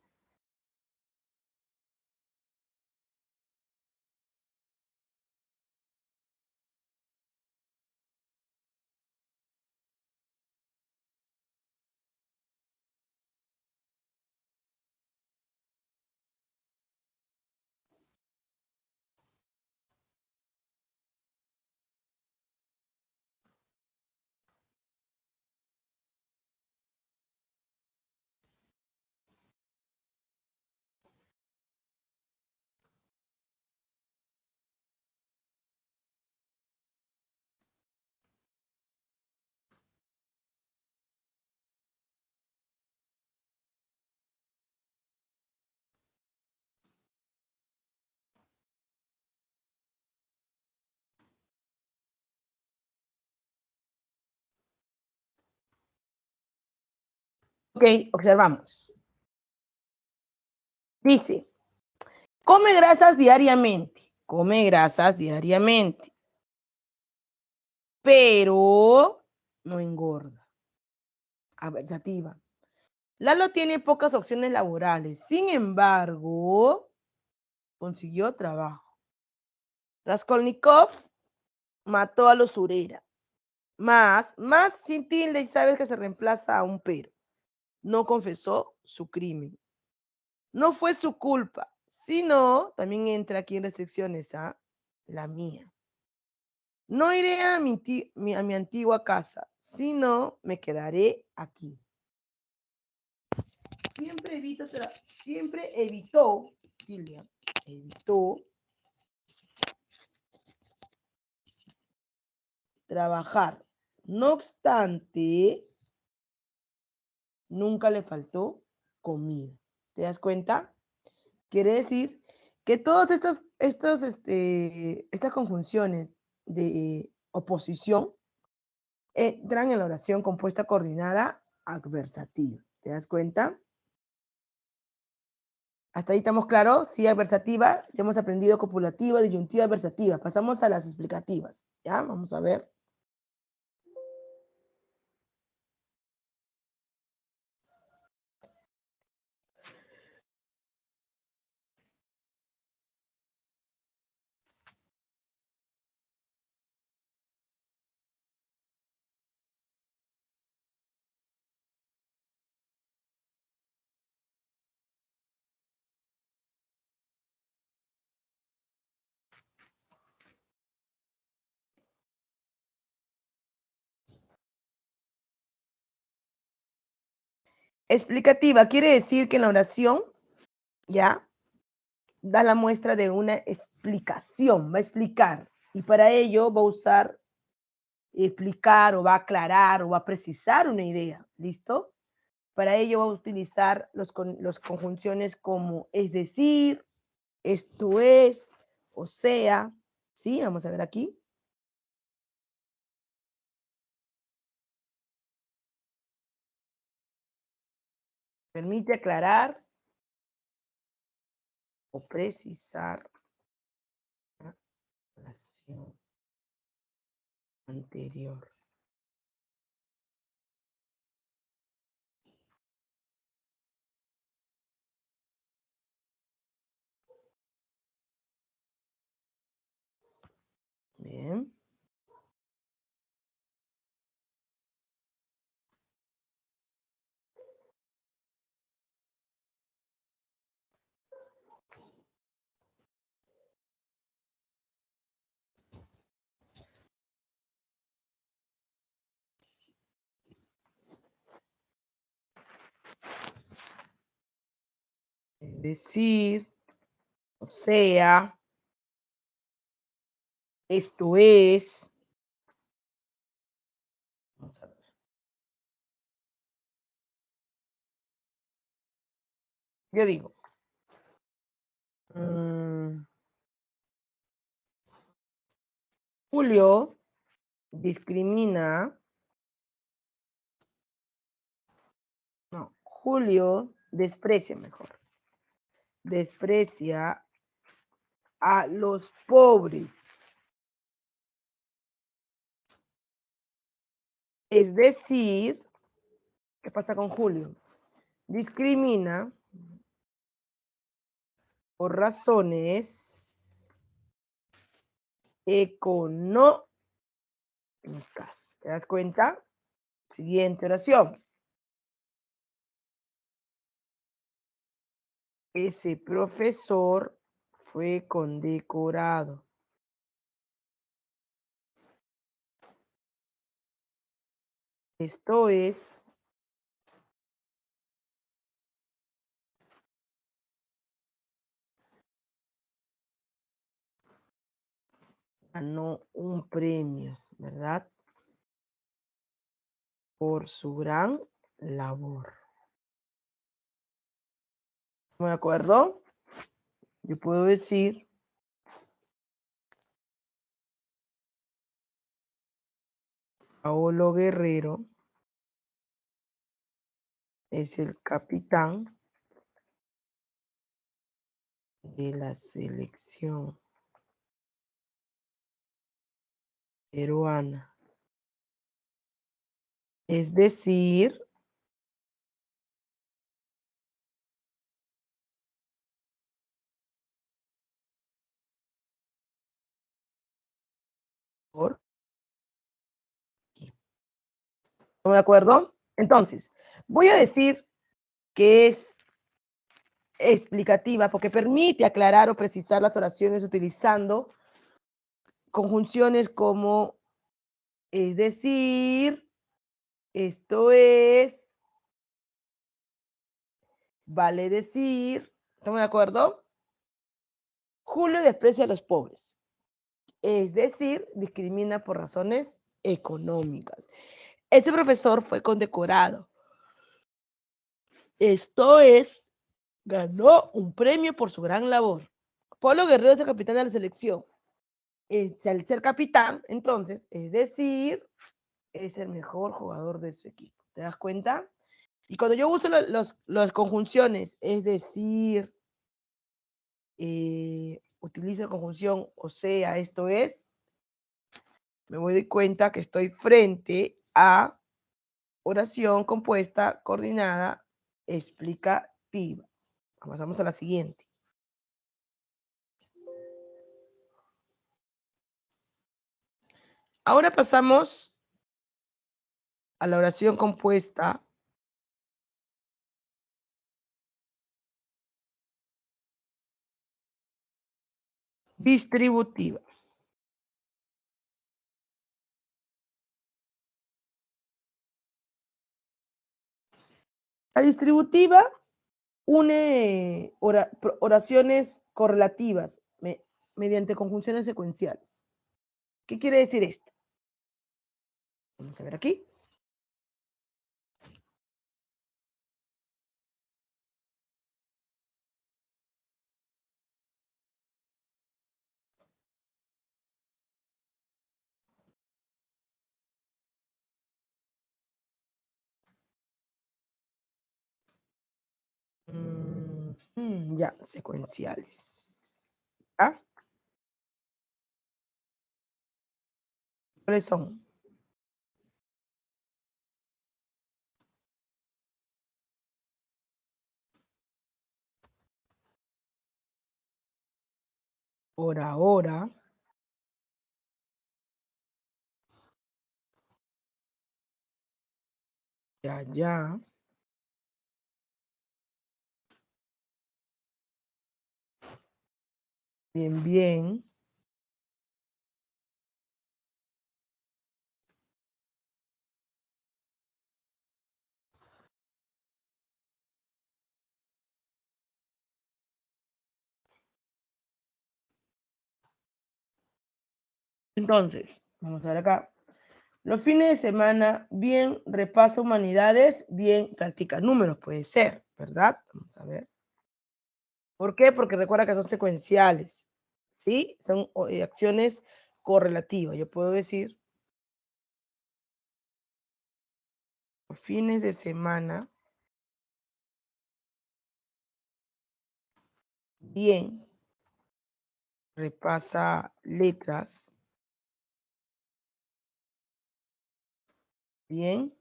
Ok, observamos. Dice, come grasas diariamente. Come grasas diariamente. Pero no engorda. Adversativa. Lalo tiene pocas opciones laborales. Sin embargo, consiguió trabajo. Raskolnikov mató a los Urera. Más sin tilde y sabes que se reemplaza a un pero. No confesó su crimen. No fue su culpa, sino, también entra aquí en restricciones, la mía. No iré a mi antigua casa, Si no, me quedaré aquí. Siempre evitó, Tilda, evitó trabajar. No obstante, nunca le faltó comida. ¿Te das cuenta? Quiere decir que todas estas conjunciones de oposición entran en la oración compuesta coordinada adversativa. ¿Te das cuenta? ¿Hasta ahí estamos claros? Sí, adversativa. Ya hemos aprendido copulativa, disyuntiva, adversativa. Pasamos a las explicativas. ¿Ya? Vamos a ver. Explicativa quiere decir que en la oración, ya, da la muestra de una explicación, va a explicar. Y para ello va a usar explicar o va a aclarar o va a precisar una idea. ¿Listo? Para ello va a utilizar los conjunciones como es decir, esto es, o sea. ¿Sí? Vamos a ver aquí. Permite aclarar o precisar la oración anterior. Bien. Es decir, o sea, esto es. Vamos a ver. Yo digo. Julio discrimina. No, Julio desprecia mejor. Desprecia a los pobres. Es decir, ¿qué pasa con Julio? Discrimina por razones económicas. ¿Te das cuenta? Siguiente oración. Ese profesor fue condecorado. Esto es ganó un premio, ¿verdad? Por su gran labor. ¿Me acuerdo? Yo puedo decir Paolo Guerrero es el capitán de la selección peruana. Es decir, por... ¿No me acuerdo? Entonces, voy a decir que es explicativa porque permite aclarar o precisar las oraciones utilizando conjunciones como es decir, Esto es, vale decir, ¿estamos de acuerdo? Julio desprecia a los pobres. Es decir, discrimina por razones económicas. Ese profesor fue condecorado. Esto es, ganó un premio por su gran labor. Pablo Guerrero es el capitán de la selección. Al ser capitán, entonces, es decir, es el mejor jugador de su equipo. ¿Te das cuenta? Y cuando yo uso las conjunciones, es decir, utilizo la conjunción o sea, esto es, me doy cuenta que estoy frente a oración compuesta, coordinada, explicativa. Pasamos a la siguiente. Ahora pasamos a la oración compuesta distributiva. La distributiva une oraciones correlativas mediante conjunciones secuenciales. ¿Qué quiere decir esto? Vamos a ver aquí. Ya, secuenciales. ¿Ah? ¿Cuáles son? Por ahora. Ya. Bien. Entonces, vamos a ver acá. Los fines de semana, bien repasa humanidades, bien practica números, puede ser, ¿verdad? Vamos a ver. ¿Por qué? Porque recuerda que son secuenciales, ¿sí? Son acciones correlativas. Yo puedo decir, los fines de semana, bien repasa letras, bien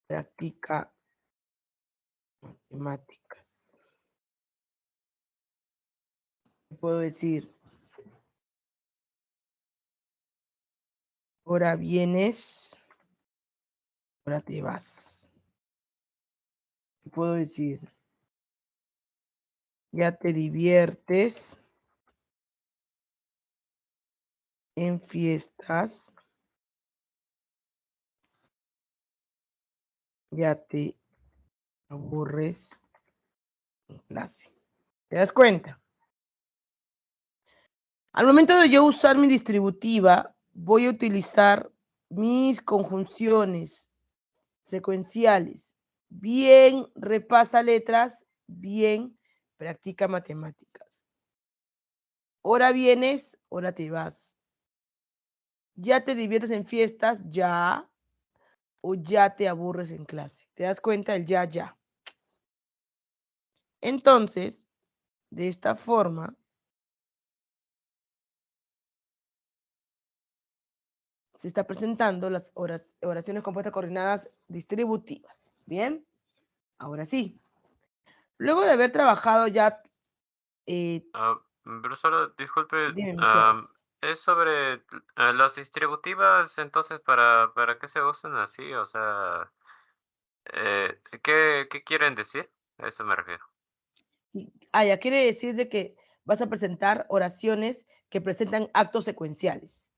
practica matemáticas. Puedo decir, ahora vienes, ahora te vas. Puedo decir, ya te diviertes en fiestas, ya te aburres en clase. ¿Te das cuenta? Al momento de yo usar mi distributiva, voy a utilizar mis conjunciones secuenciales. Bien repasa letras, bien practica matemáticas. Ahora vienes, ahora te vas. Ya te diviertes en fiestas, ya, o ya te aburres en clase. ¿Te das cuenta? El ya. Entonces, de esta forma, se está presentando las oraciones compuestas coordinadas distributivas. Bien, ahora sí. Luego de haber trabajado ya... Profesor, disculpe, dime, Misiones. es sobre las distributivas, entonces, ¿para qué se usan así? O sea, ¿qué quieren decir? A eso me refiero. Ya quiere decir de que vas a presentar oraciones que presentan actos secuenciales.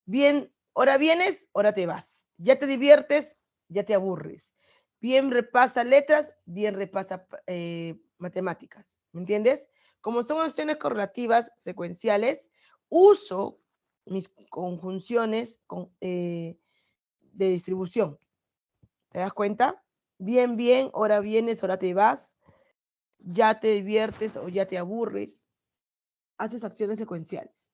Bien Ahora vienes, ahora te vas. Ya te diviertes, ya te aburres. Bien repasa letras, bien repasa matemáticas. ¿Me entiendes? Como son acciones correlativas secuenciales, uso mis conjunciones de distribución. ¿Te das cuenta? Bien, bien, ahora vienes, ahora te vas. Ya te diviertes o ya te aburres. Haces acciones secuenciales.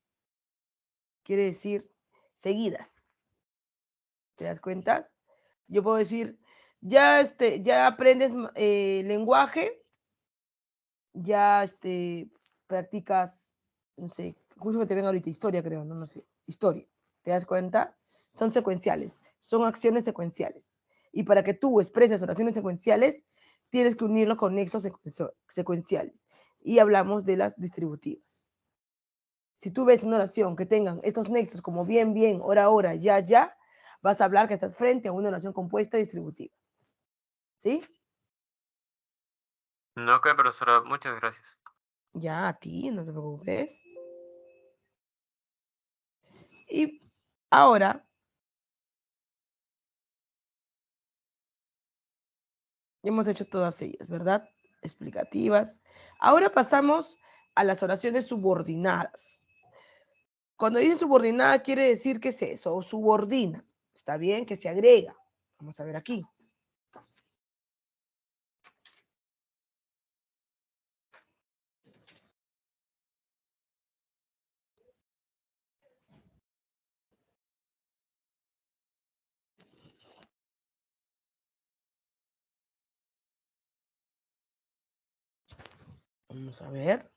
Quiere decir seguidas. ¿Te das cuenta? Yo puedo decir, ya aprendes lenguaje, ya practicas, no sé, justo que te venga ahorita, historia creo, no sé, historia. ¿Te das cuenta? Son secuenciales, son acciones secuenciales. Y para que tú expreses oraciones secuenciales, tienes que unirlo con nexos secuenciales. Y hablamos de las distributivas. Si tú ves una oración que tengan estos nexos como bien, bien, hora, hora, ya, ya, vas a hablar que estás frente a una oración compuesta distributiva. ¿Sí? No, ok, profesora, muchas gracias. Ya, a ti, no te preocupes. Y ahora, hemos hecho todas ellas, ¿verdad? Explicativas. Ahora pasamos a las oraciones subordinadas. Cuando dice subordinada, quiere decir que es eso, o subordina. Está bien, que se agrega. Vamos a ver aquí. Vamos a ver.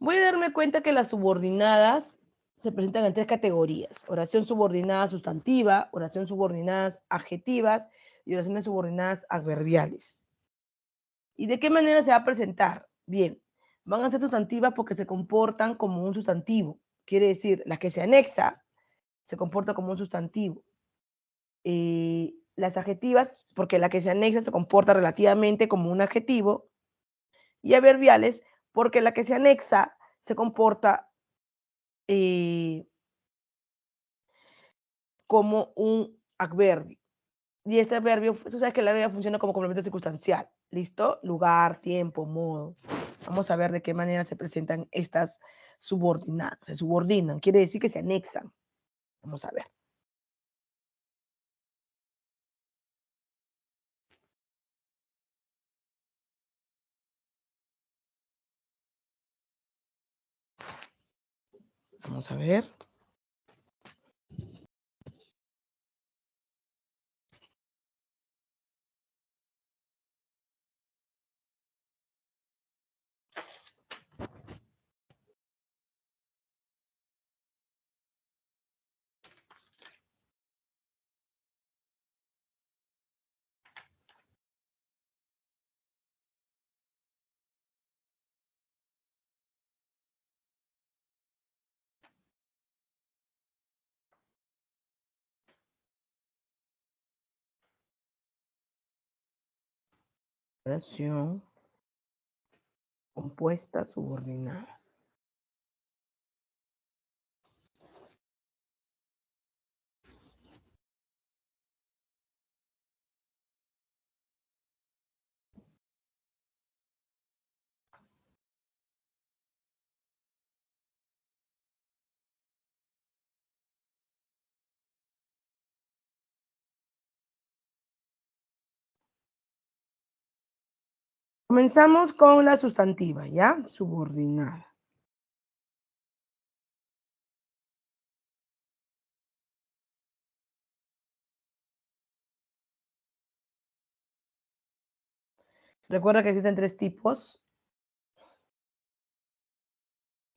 Voy a darme cuenta que las subordinadas se presentan en tres categorías: oración subordinada sustantiva, oración subordinadas adjetivas y oraciones subordinadas adverbiales. ¿Y de qué manera se va a presentar? Bien, van a ser sustantivas porque se comportan como un sustantivo. Quiere decir, la que se anexa se comporta como un sustantivo. Las adjetivas, porque la que se anexa se comporta relativamente como un adjetivo. Y adverbiales, porque la que se anexa se comporta como un adverbio. Y este adverbio, tú sabes que la adverbio funciona como complemento circunstancial. ¿Listo? Lugar, tiempo, modo. Vamos a ver de qué manera se presentan estas subordinadas. Se subordinan, quiere decir que se anexan. Vamos a ver. Vamos a ver. Oración compuesta subordinada. Comenzamos con la sustantiva, ¿ya? Subordinada. Recuerda que existen tres tipos: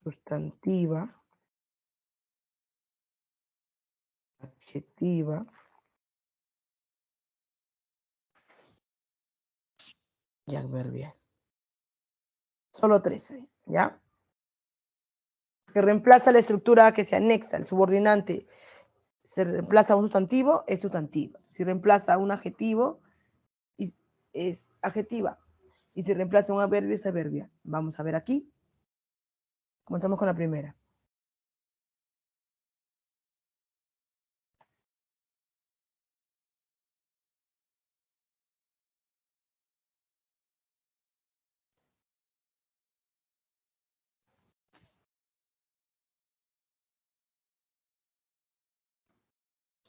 sustantiva, adjetiva y adverbial. Solo tres, ¿ya? Que reemplaza la estructura que se anexa. El subordinante se reemplaza a un sustantivo, es sustantiva. Si reemplaza a un adjetivo, es adjetiva. Y si reemplaza un adverbio, es adverbial. Vamos a ver aquí. Comenzamos con la primera.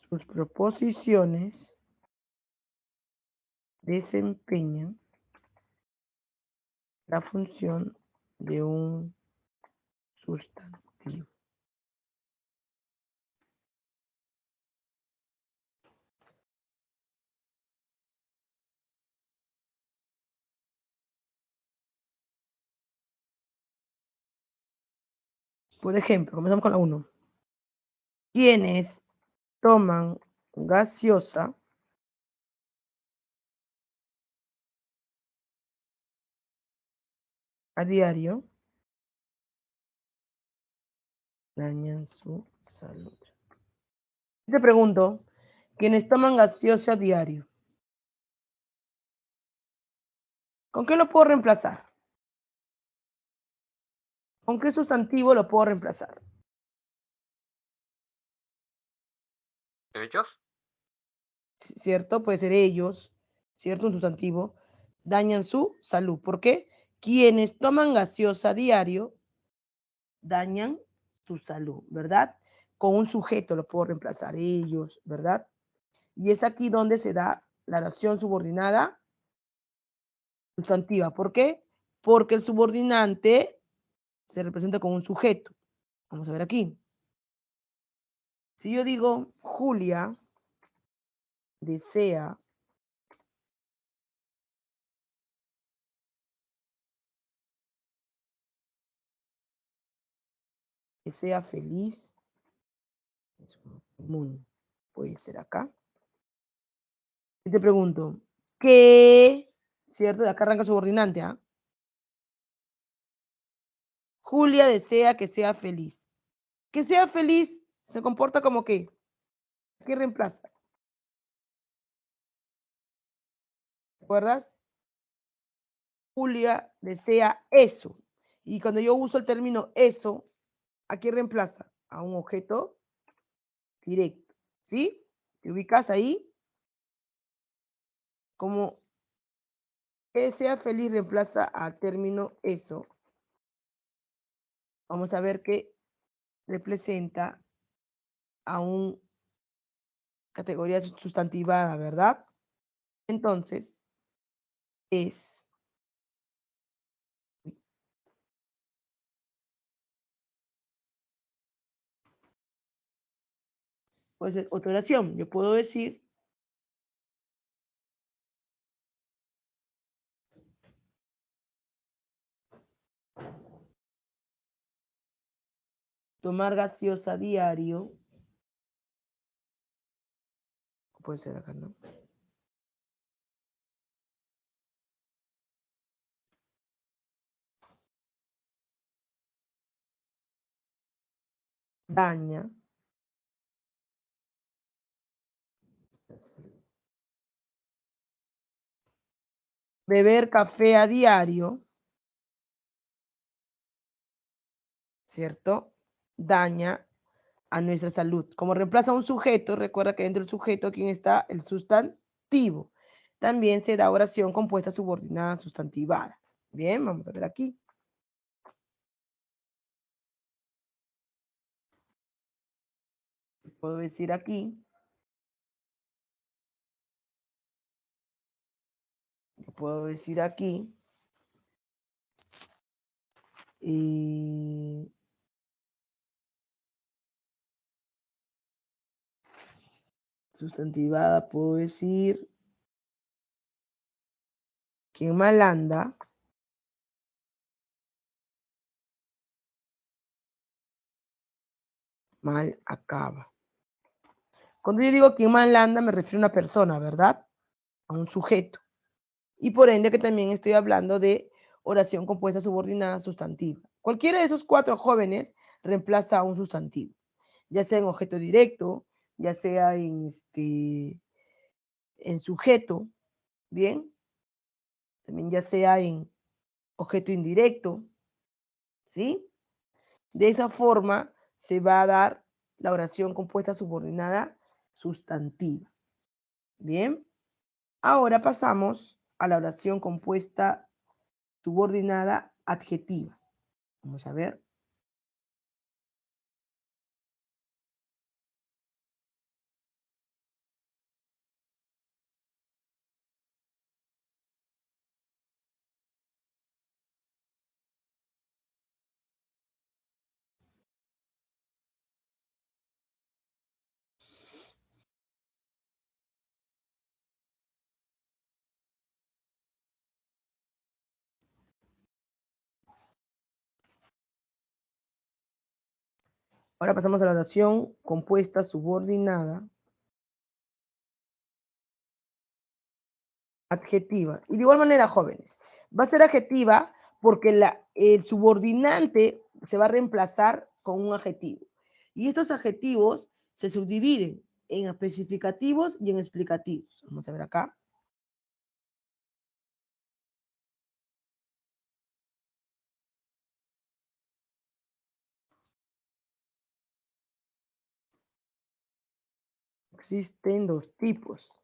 Sus proposiciones desempeñan la función de un sustantivo. Por ejemplo, comenzamos con la 1. Quienes toman gaseosa a diario dañan su salud. Te pregunto, quienes toman gaseosa a diario, ¿con qué lo puedo reemplazar? ¿Con qué sustantivo lo puedo reemplazar? ¿Ellos? ¿Cierto? Puede ser ellos, ¿cierto? Un sustantivo. Dañan su salud. ¿Por qué? Quienes toman gaseosa a diario dañan su salud, ¿verdad? Con un sujeto lo puedo reemplazar, ellos, ¿verdad? Y es aquí donde se da la oración subordinada sustantiva. ¿Por qué? Porque el subordinante se representa con un sujeto. Vamos a ver aquí. Si yo digo Julia desea que sea feliz, es común, puede ser acá. Y te pregunto, ¿qué? ¿Cierto? De acá arranca el subordinante, ¿ah? Julia desea que sea feliz. Que sea feliz se comporta como qué. ¿Qué reemplaza? ¿Te acuerdas? Julia desea eso. Y cuando yo uso el término eso, ¿a qué reemplaza? A un objeto directo. ¿Sí? ¿Te ubicas ahí? Como que sea feliz reemplaza al término eso. Vamos a ver que representa a una categoría sustantivada, ¿verdad? Entonces, es puede ser otra oración. Yo puedo decir tomar gaseosa diario. Puede ser acá, ¿no? Daña. Beber café a diario, ¿cierto? Daña a nuestra salud. Como reemplaza a un sujeto, recuerda que dentro del sujeto, ¿quién está? El sustantivo. También se da oración compuesta subordinada sustantivada. Bien, vamos a ver aquí. Puedo decir aquí. Puedo decir aquí. Y sustantivada, puedo decir. Quien mal anda. Mal acaba. Cuando yo digo quien mal anda, me refiero a una persona, ¿verdad? A un sujeto. Y por ende que también estoy hablando de oración compuesta subordinada sustantiva. Cualquiera de esos 4 jóvenes reemplaza a un sustantivo, ya sea en objeto directo, ya sea en sujeto, ¿bien? También ya sea en objeto indirecto, ¿sí? De esa forma se va a dar la oración compuesta subordinada sustantiva. Bien. Ahora pasamos a la oración compuesta subordinada adjetiva. Vamos a ver. Ahora pasamos a la oración compuesta subordinada adjetiva. Y de igual manera, jóvenes, va a ser adjetiva porque el subordinante se va a reemplazar con un adjetivo. Y estos adjetivos se subdividen en especificativos y en explicativos. Vamos a ver acá. Existen dos tipos.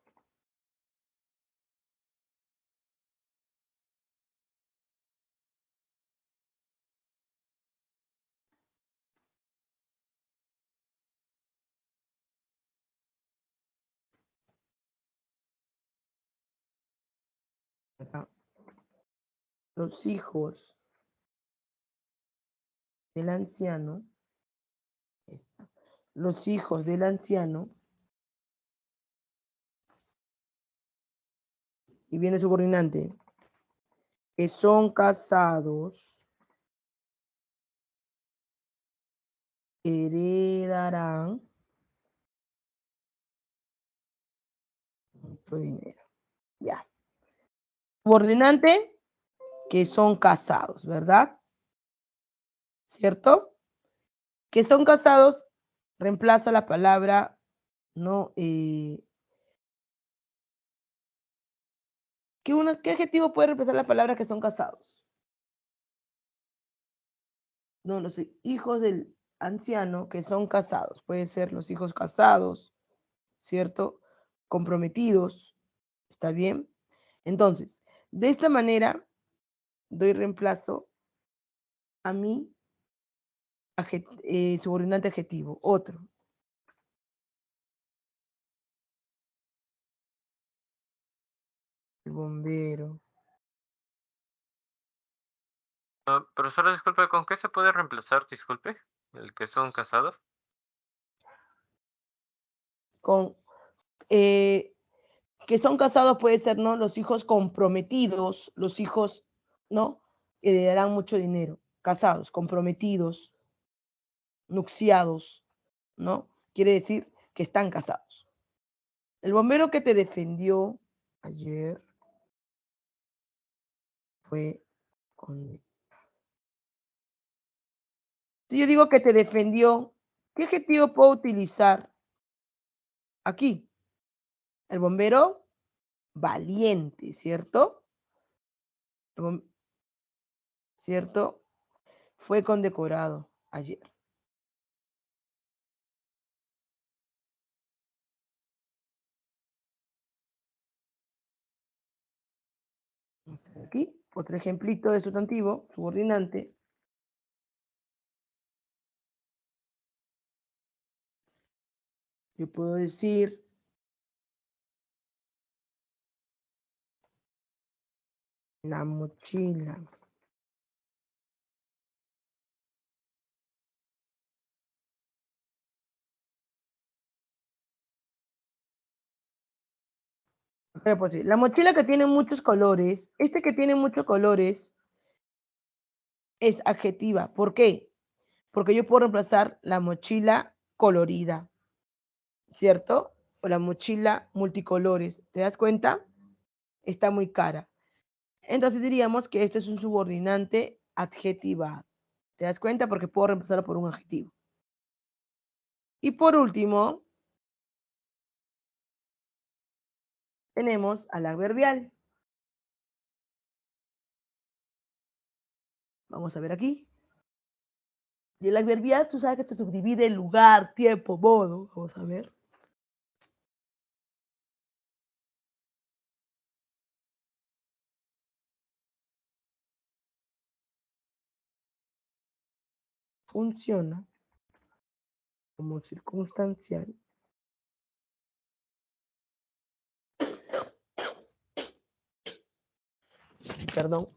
Acá. Los hijos del anciano. Los hijos del anciano. Y viene subordinante. Que son casados. Heredarán mucho dinero. Ya. Subordinante, que son casados, ¿verdad? ¿Cierto? Que son casados reemplaza la palabra, ¿no? ¿Qué adjetivo puede reemplazar la palabra que son casados? No, los hijos del anciano que son casados. Pueden ser los hijos casados, ¿cierto? Comprometidos. ¿Está bien? Entonces, de esta manera, doy reemplazo a mi subordinante adjetivo. Otro. El bombero. Profesora, disculpe, ¿con qué se puede reemplazar, disculpe? ¿El que son casados? Con que son casados puede ser, ¿no? Los hijos comprometidos, los hijos, ¿no? Heredarán mucho dinero. Casados, comprometidos, nuxiados, ¿no? Quiere decir que están casados. El bombero que te defendió ayer fue condenado. Si yo digo que te defendió, ¿qué adjetivo puedo utilizar aquí? El bombero valiente, ¿cierto? ¿Cierto? Fue condecorado ayer. Aquí, otro ejemplito de sustantivo, subordinante. Yo puedo decir la mochila. Pues sí, la mochila que tiene muchos colores, este que tiene muchos colores es adjetiva. ¿Por qué? Porque yo puedo reemplazar la mochila colorida, ¿cierto? O la mochila multicolores. ¿Te das cuenta? Está muy cara. Entonces diríamos que esto es un subordinante adjetivado. ¿Te das cuenta? Porque puedo reemplazarlo por un adjetivo. Y por último, tenemos al adverbial. Vamos a ver aquí. Y el adverbial, tú sabes que se subdivide en lugar, tiempo, modo. Vamos a ver. Funciona como circunstancial. Perdón.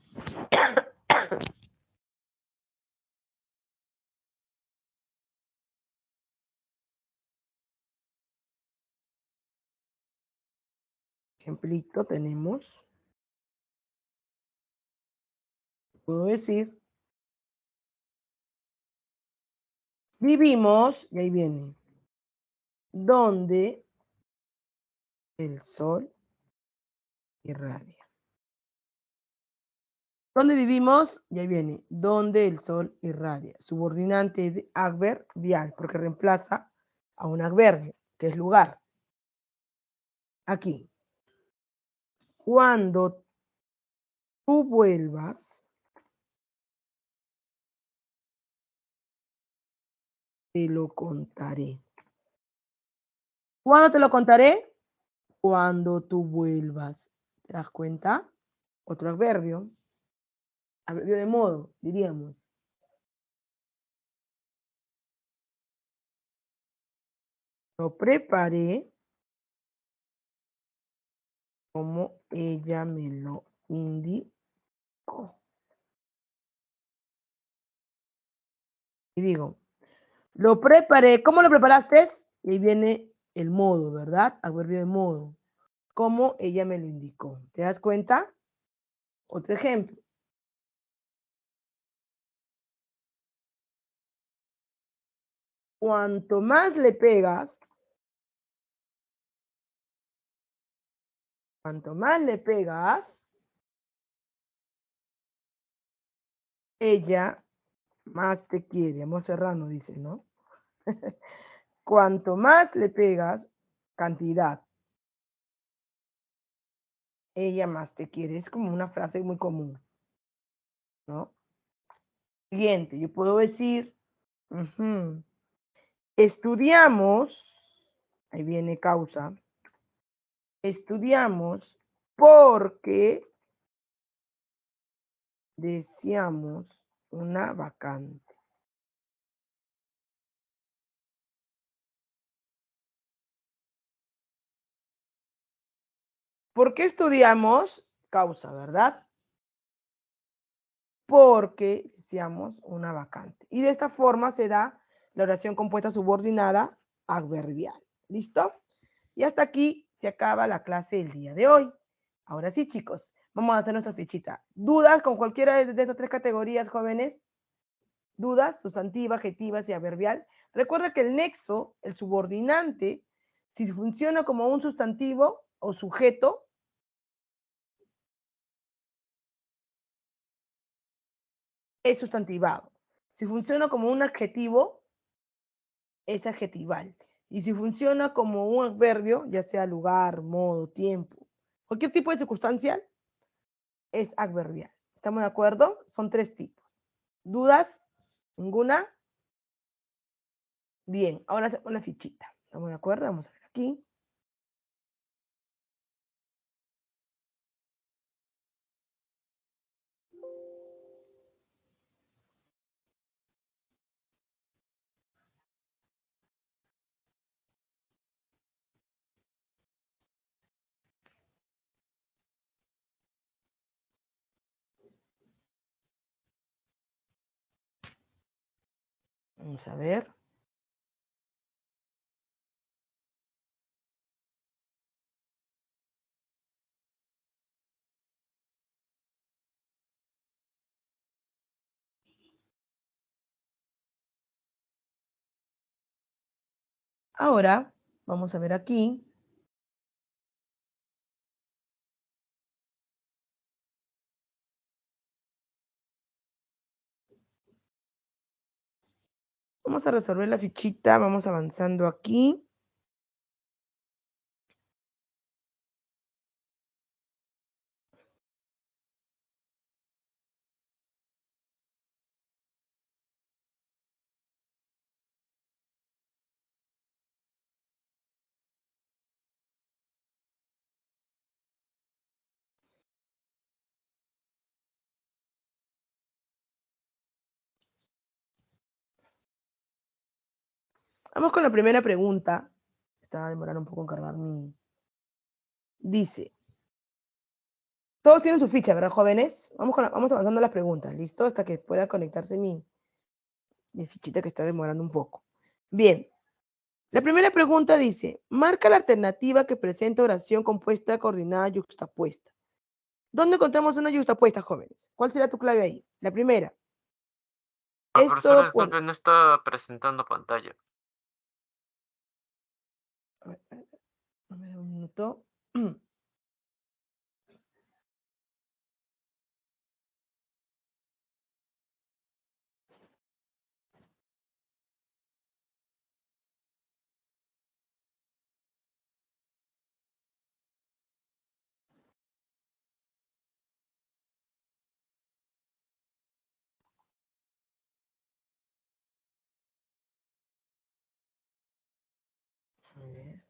Ejemplito tenemos. Puedo decir. Vivimos, y ahí viene. Donde el sol irradia. ¿Dónde vivimos? Y ahí viene. Donde el sol irradia. Subordinante de adverbial, porque reemplaza a un adverbio, que es lugar. Aquí. Cuando tú vuelvas, te lo contaré. ¿Cuándo te lo contaré? Cuando tú vuelvas. ¿Te das cuenta? Otro adverbio. Adverbio de modo, diríamos. Lo preparé como ella me lo indicó. Y digo, lo preparé. ¿Cómo lo preparaste? Y ahí viene el modo, ¿verdad? Adverbio de modo. Como ella me lo indicó. ¿Te das cuenta? Otro ejemplo. Cuanto más le pegas, ella más te quiere. Amor Serrano dice, ¿no? Cuanto más le pegas, cantidad, ella más te quiere. Es como una frase muy común, ¿no? Siguiente, yo puedo decir, estudiamos, ahí viene causa, estudiamos porque deseamos una vacante. ¿Por qué estudiamos? Causa, ¿verdad? Porque deseamos una vacante. Y de esta forma se da la oración compuesta subordinada adverbial. ¿Listo? Y hasta aquí se acaba la clase del día de hoy. Ahora sí, chicos, vamos a hacer nuestra fichita. ¿Dudas con cualquiera de estas tres categorías, jóvenes? ¿Dudas? Sustantiva, adjetivas y adverbial. Recuerda que el nexo, el subordinante, si funciona como un sustantivo o sujeto, es sustantivado. Si funciona como un adjetivo, es adjetival. Y si funciona como un adverbio, ya sea lugar, modo, tiempo, cualquier tipo de circunstancia, es adverbial. ¿Estamos de acuerdo? Son tres tipos. ¿Dudas? ¿Ninguna? Bien, ahora hacemos la fichita. ¿Estamos de acuerdo? Vamos a ver aquí. Vamos a ver. Ahora, vamos a ver aquí. Vamos a resolver la fichita, vamos avanzando aquí. Vamos con la primera pregunta. Estaba demorando un poco en cargar mi... Dice, todos tienen su ficha, ¿verdad, jóvenes? Vamos avanzando las preguntas, ¿listo? Hasta que pueda conectarse mi fichita que está demorando un poco. Bien. La primera pregunta dice, marca la alternativa que presenta oración compuesta, coordinada, yuxtapuesta. ¿Dónde encontramos una yuxtapuesta, jóvenes? ¿Cuál será tu clave ahí? La primera. Profesor, Esto, disculpe, no está presentando pantalla. a ver, un minuto. A ver.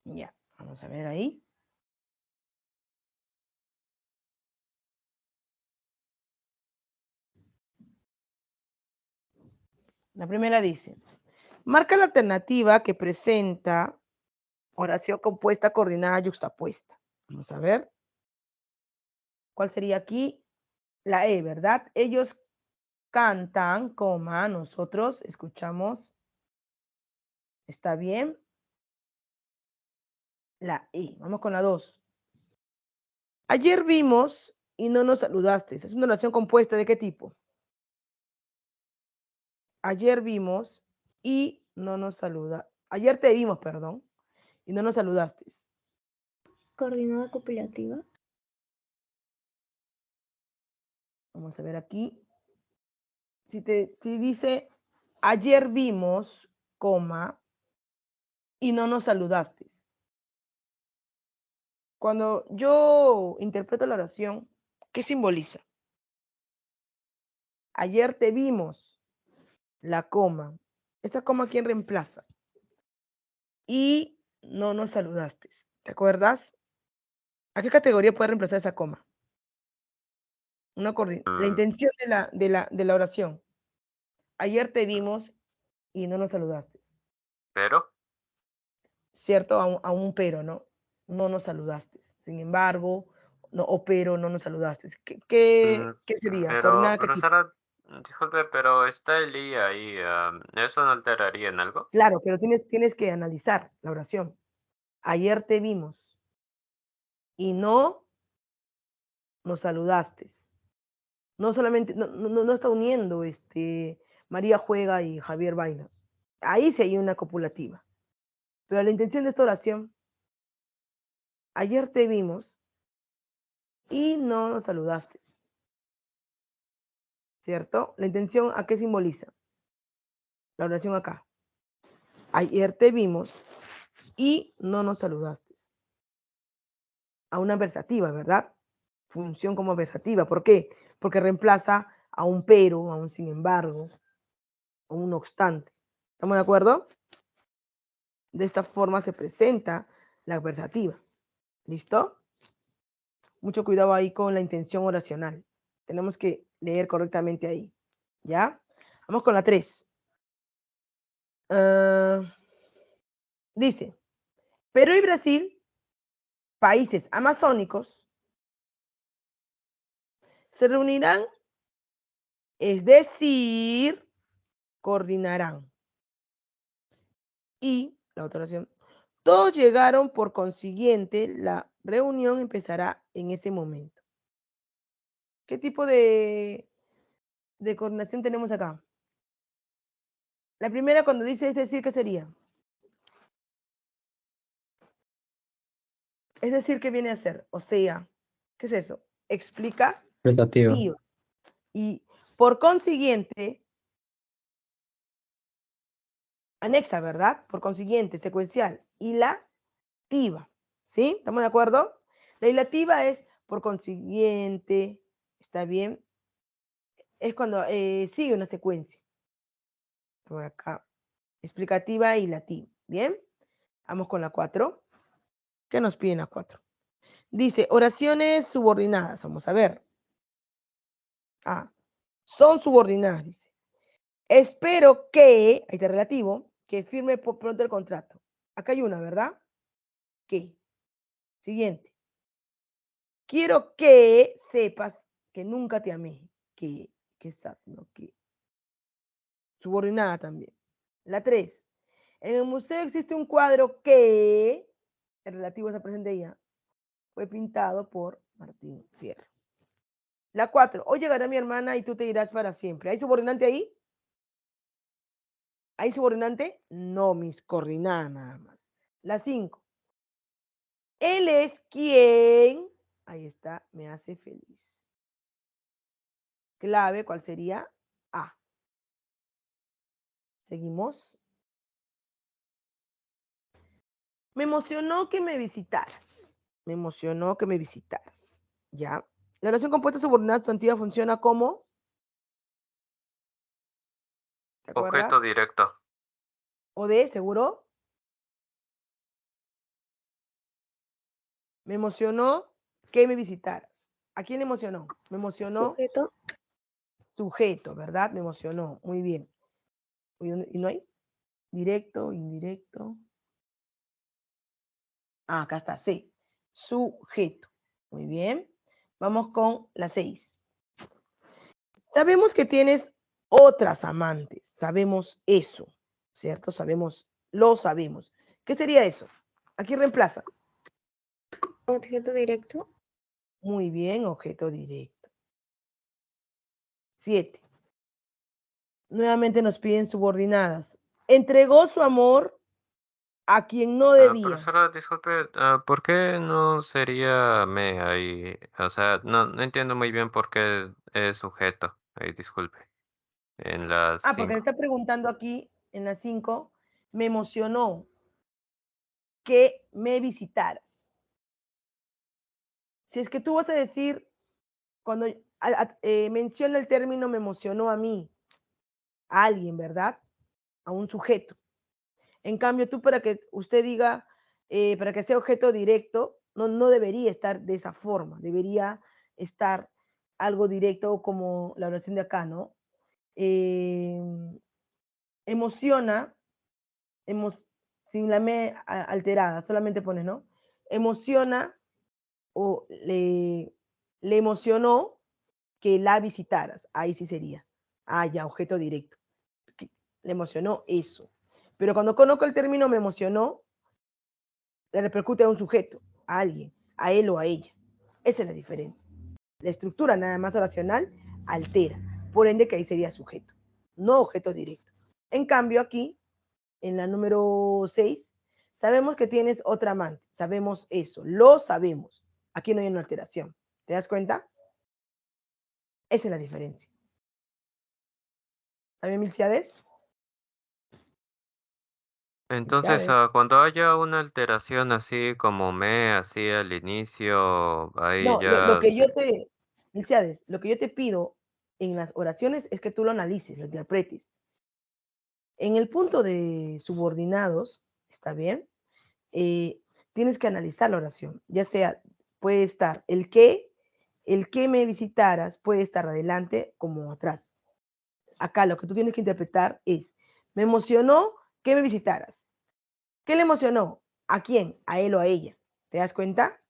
Ya, vamos a ver ahí. La primera dice, marca la alternativa que presenta oración compuesta, coordinada, yuxtapuesta. Vamos a ver. ¿Cuál sería aquí? La E, ¿verdad? Ellos cantan, coma, nosotros escuchamos. ¿Está bien? La E. Vamos con la 2. Ayer vimos y no nos saludaste. Es una oración compuesta ¿de qué tipo? Ayer vimos y no nos saluda. Ayer te vimos, perdón, y no nos saludaste. Coordinada copulativa. Vamos a ver aquí. Si dice ayer vimos, coma, y no nos saludaste. Cuando yo interpreto la oración, ¿qué simboliza? Ayer te vimos, la coma. ¿Esa coma quién reemplaza? Y no nos saludaste. ¿Te acuerdas? ¿A qué categoría puede reemplazar esa coma? La intención de la oración. Ayer te vimos y no nos saludaste. ¿Pero? ¿Cierto? A un pero, ¿no? No nos saludaste. Sin embargo, no, o pero no nos saludaste. ¿Qué sería? Pero, ¿Coordinada qué tipo? profesora, disculpe, pero está el I ahí. ¿Eso no alteraría en algo? Claro, pero tienes que analizar la oración. Ayer te vimos y no nos saludaste. No solamente, no está uniendo María juega y Javier baila. Ahí sí hay una copulativa. Pero la intención de esta oración, ayer te vimos y no nos saludaste. ¿Cierto? La intención, ¿a qué simboliza? La oración acá. Ayer te vimos y no nos saludaste. A una versativa, ¿verdad? Función como versativa. ¿Por qué? Porque reemplaza a un pero, a un sin embargo, a un no obstante. ¿Estamos de acuerdo? De esta forma se presenta la versativa. ¿Listo? Mucho cuidado ahí con la intención oracional. Tenemos que leer correctamente ahí. ¿Ya? Vamos con la 3. Dice, Perú y Brasil, países amazónicos, se reunirán, es decir, coordinarán. Y la otra oración, todos llegaron, por consiguiente, la reunión empezará en ese momento. ¿Qué tipo de de coordinación tenemos acá? La primera, cuando dice es decir, ¿qué sería? Es decir, ¿qué viene a ser? O sea, ¿qué es eso? Explica. Explicativo. Y por consiguiente, anexa, ¿verdad? Por consiguiente, secuencial. Hilativa. ¿Sí? ¿Estamos de acuerdo? La hilativa es por consiguiente, ¿está bien? Es cuando sigue una secuencia. Por acá. Explicativa y hilativa. ¿Bien? Vamos con la 4. ¿Qué nos piden la 4? Dice, oraciones subordinadas. Vamos a ver. Son subordinadas, dice. Espero que, ahí está relativo, que firme pronto el contrato. Acá hay una, ¿verdad? Que. Siguiente. Quiero que sepas que nunca te amé. Que no, que. Subordinada también. La 3. En el museo existe un cuadro que, el relativo está presente ya, fue pintado por Martín Fierro. La 4. Hoy llegará mi hermana y tú te irás para siempre. ¿Hay subordinante ahí? ¿Hay subordinante? No, mis coordinadas nada más. La 5. Él es quien, ahí está, me hace feliz. Clave, ¿cuál sería? A. Seguimos. Me emocionó que me visitaras. Me emocionó que me visitaras. ¿Ya? La oración compuesta subordinada sustantiva funciona como... ¿Te acuerdas? Objeto directo. ¿O de, seguro? Me emocionó que me visitaras. ¿A quién emocionó? Me emocionó. Sujeto. Sujeto, ¿verdad? Me emocionó. Muy bien. ¿Y no hay? Directo, indirecto. Acá está, sí. Sujeto. Muy bien. Vamos con la 6. Sabemos que tienes otras amantes. Sabemos eso, ¿cierto? Lo sabemos. ¿Qué sería eso? Aquí reemplaza. Objeto directo. Muy bien, objeto directo. 7. Nuevamente nos piden subordinadas. Entregó su amor a quien no debía. Profesora, disculpe, ¿por qué no sería me ahí? O sea, no entiendo muy bien por qué es sujeto. Ahí, disculpe. En las Porque le 5. está preguntando aquí en la 5, me emocionó que me visitaras. Si es que tú vas a decir, cuando menciona el término me emocionó a mí, a alguien, ¿verdad? A un sujeto. En cambio, tú para que usted diga, para que sea objeto directo, no debería estar de esa forma, debería estar algo directo como la oración de acá, ¿no? Emociona, sin la me alterada, solamente pones, ¿no? Emociona o le emocionó que la visitaras. Ahí sí sería. Ya, objeto directo. Le emocionó eso. Pero cuando conozco el término me emocionó, le repercute a un sujeto, a alguien, a él o a ella. Esa es la diferencia. La estructura nada más oracional altera. Por ende que ahí sería sujeto, no objeto directo. En cambio aquí, en la número 6, sabemos que tienes otra amante. Sabemos eso, lo sabemos. Aquí no hay una alteración. ¿Te das cuenta? Esa es la diferencia. ¿Está bien, Milciades? Entonces, cuando haya una alteración así como me, así al inicio, ahí No, lo ya que yo te, Milciades, lo que yo te pido en las oraciones es que tú lo analices, lo interpretes. En el punto de subordinados, ¿está bien? Tienes que analizar la oración, ya sea, puede estar el que me visitaras, puede estar adelante como atrás. Acá lo que tú tienes que interpretar es, me emocionó que me visitaras. ¿Qué le emocionó? ¿A quién? A él o a ella. ¿Te das cuenta?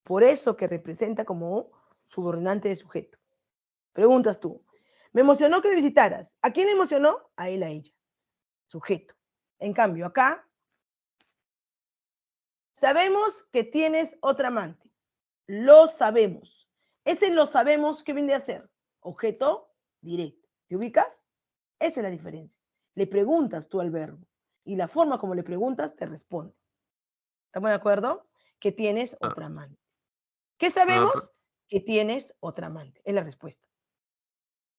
Por eso que representa como subordinante de sujeto. Preguntas tú, me emocionó que me visitaras. ¿A quién le emocionó? A él, a ella. Sujeto. En cambio, acá sabemos que tienes otra amante. Lo sabemos. Ese lo sabemos, ¿qué viene a ser? Objeto directo. ¿Te ubicas? Esa es la diferencia. Le preguntas tú al verbo y la forma como le preguntas te responde. ¿Estamos de acuerdo? Que tienes Ah, otra amante. ¿Qué ah, sabemos? Que tienes otra amante. Es la respuesta.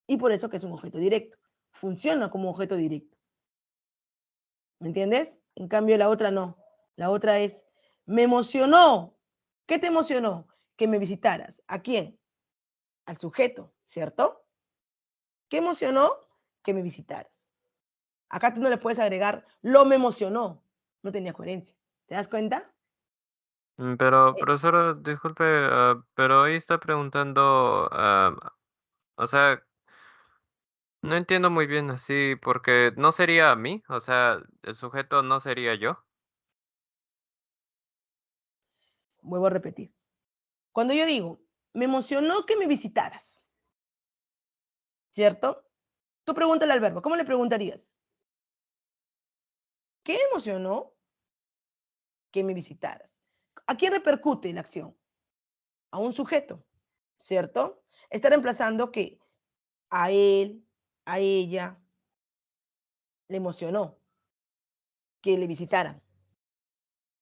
Y por eso que es un objeto directo. Funciona como objeto directo. ¿Me entiendes? En cambio, la otra no. La otra es, me emocionó. ¿Qué te emocionó? Que me visitaras. ¿A quién? Al sujeto, ¿cierto? ¿Qué emocionó? Que me visitaras. Acá tú no le puedes agregar, lo me emocionó. No tenía coherencia. ¿Te das cuenta? Pero, Eh, profesor, disculpe, pero ahí está preguntando, o sea, no entiendo muy bien así, porque no sería a mí, o sea, el sujeto no sería yo. Vuelvo a repetir. Cuando yo digo, me emocionó que me visitaras, ¿cierto? Tú pregúntale al verbo, ¿cómo le preguntarías? ¿Qué emocionó que me visitaras? ¿A quién repercute la acción? A un sujeto, ¿cierto? Está reemplazando que a él, a ella, le emocionó que le visitaran.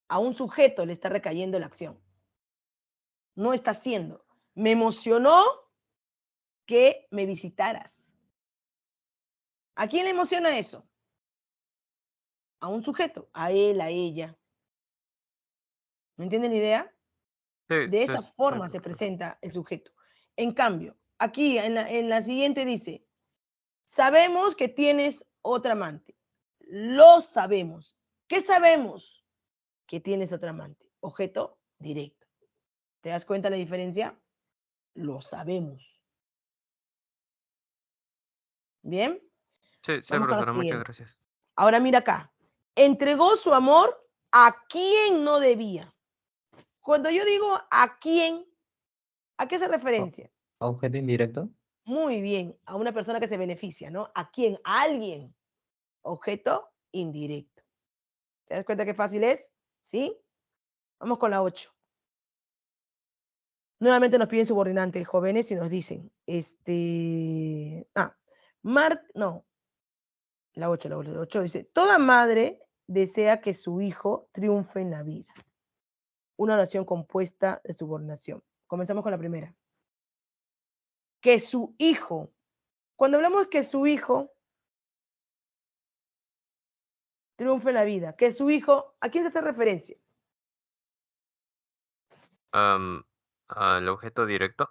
A un sujeto le está recayendo la acción. No está haciendo. Me emocionó que me visitaras. ¿A quién le emociona eso? A un sujeto, a él, a ella. ¿Me entienden la idea? Sí, De sí, esa sí, forma se presenta el sujeto. En cambio, aquí en la siguiente dice, sabemos que tienes otra amante. Lo sabemos. ¿Qué sabemos? Que tienes otra amante. Objeto directo. ¿Te das cuenta la diferencia? Lo sabemos. ¿Bien? sí, sí, Vamos con la profesora, muchas siguiente. gracias. Ahora mira acá. Entregó su amor a quien no debía. Cuando yo digo a quién, ¿a qué hace referencia? Objeto indirecto. Muy bien, a una persona que se beneficia, ¿no? ¿A quién? A alguien. Objeto indirecto. ¿Te das cuenta qué fácil es? ¿Sí? Vamos con la 8. Nuevamente nos piden subordinantes jóvenes y nos dicen, no, la 8 dice, toda madre desea que su hijo triunfe en la vida. Una oración compuesta de subordinación. Comenzamos con la primera. Que su hijo, cuando hablamos que su hijo triunfe en la vida, que su hijo, ¿a quién se hace referencia? Al objeto directo.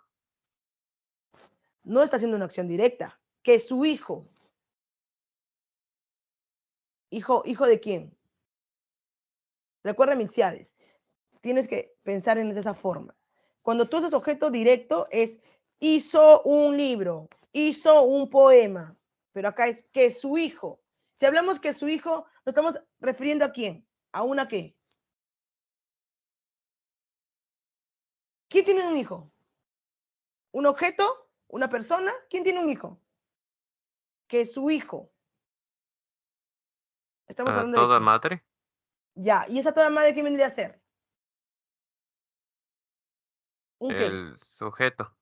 No está haciendo una acción directa. Que su hijo, hijo de quién? Recuerda Milciades, tienes que pensar en esa forma. Cuando tú haces objeto directo es hizo un libro, hizo un poema, pero acá es que su hijo. Si hablamos que su hijo, nos estamos refiriendo a quién, a una qué. ¿Quién tiene un hijo? ¿Un objeto? ¿Una persona? ¿Quién tiene un hijo? Que su hijo. Estamos hablando de Toda quién. madre. Ya, ¿y esa toda madre qué vendría a ser? ¿Un qué? El sujeto.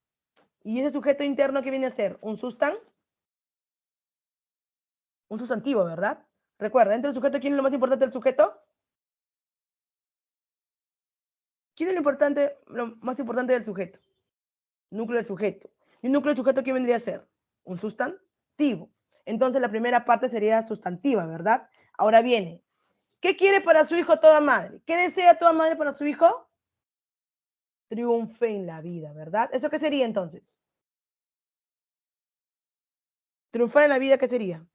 ¿Y ese sujeto interno qué viene a ser? ¿Un sustantivo, ¿verdad? Recuerda, dentro del sujeto, ¿quién es lo más importante del sujeto? ¿Quién es lo más importante del sujeto? Núcleo del sujeto. ¿Y un núcleo del sujeto qué vendría a ser? Un sustantivo. Entonces la primera parte sería sustantiva, ¿verdad? Ahora viene, ¿qué quiere para su hijo toda madre? ¿Qué desea toda madre para su hijo? Triunfe en la vida, ¿verdad? ¿Eso qué sería entonces? Triunfar en la vida, ¿qué sería?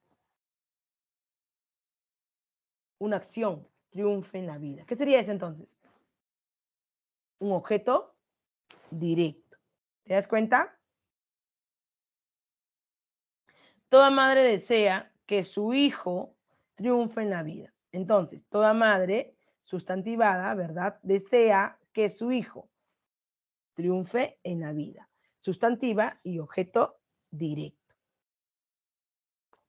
Una acción, triunfe en la vida. ¿Qué sería eso entonces? Un objeto directo. ¿Te das cuenta? Toda madre desea que su hijo triunfe en la vida. Entonces, toda madre sustantivada, ¿verdad? Desea que su hijo triunfe en la vida. Sustantiva y objeto directo.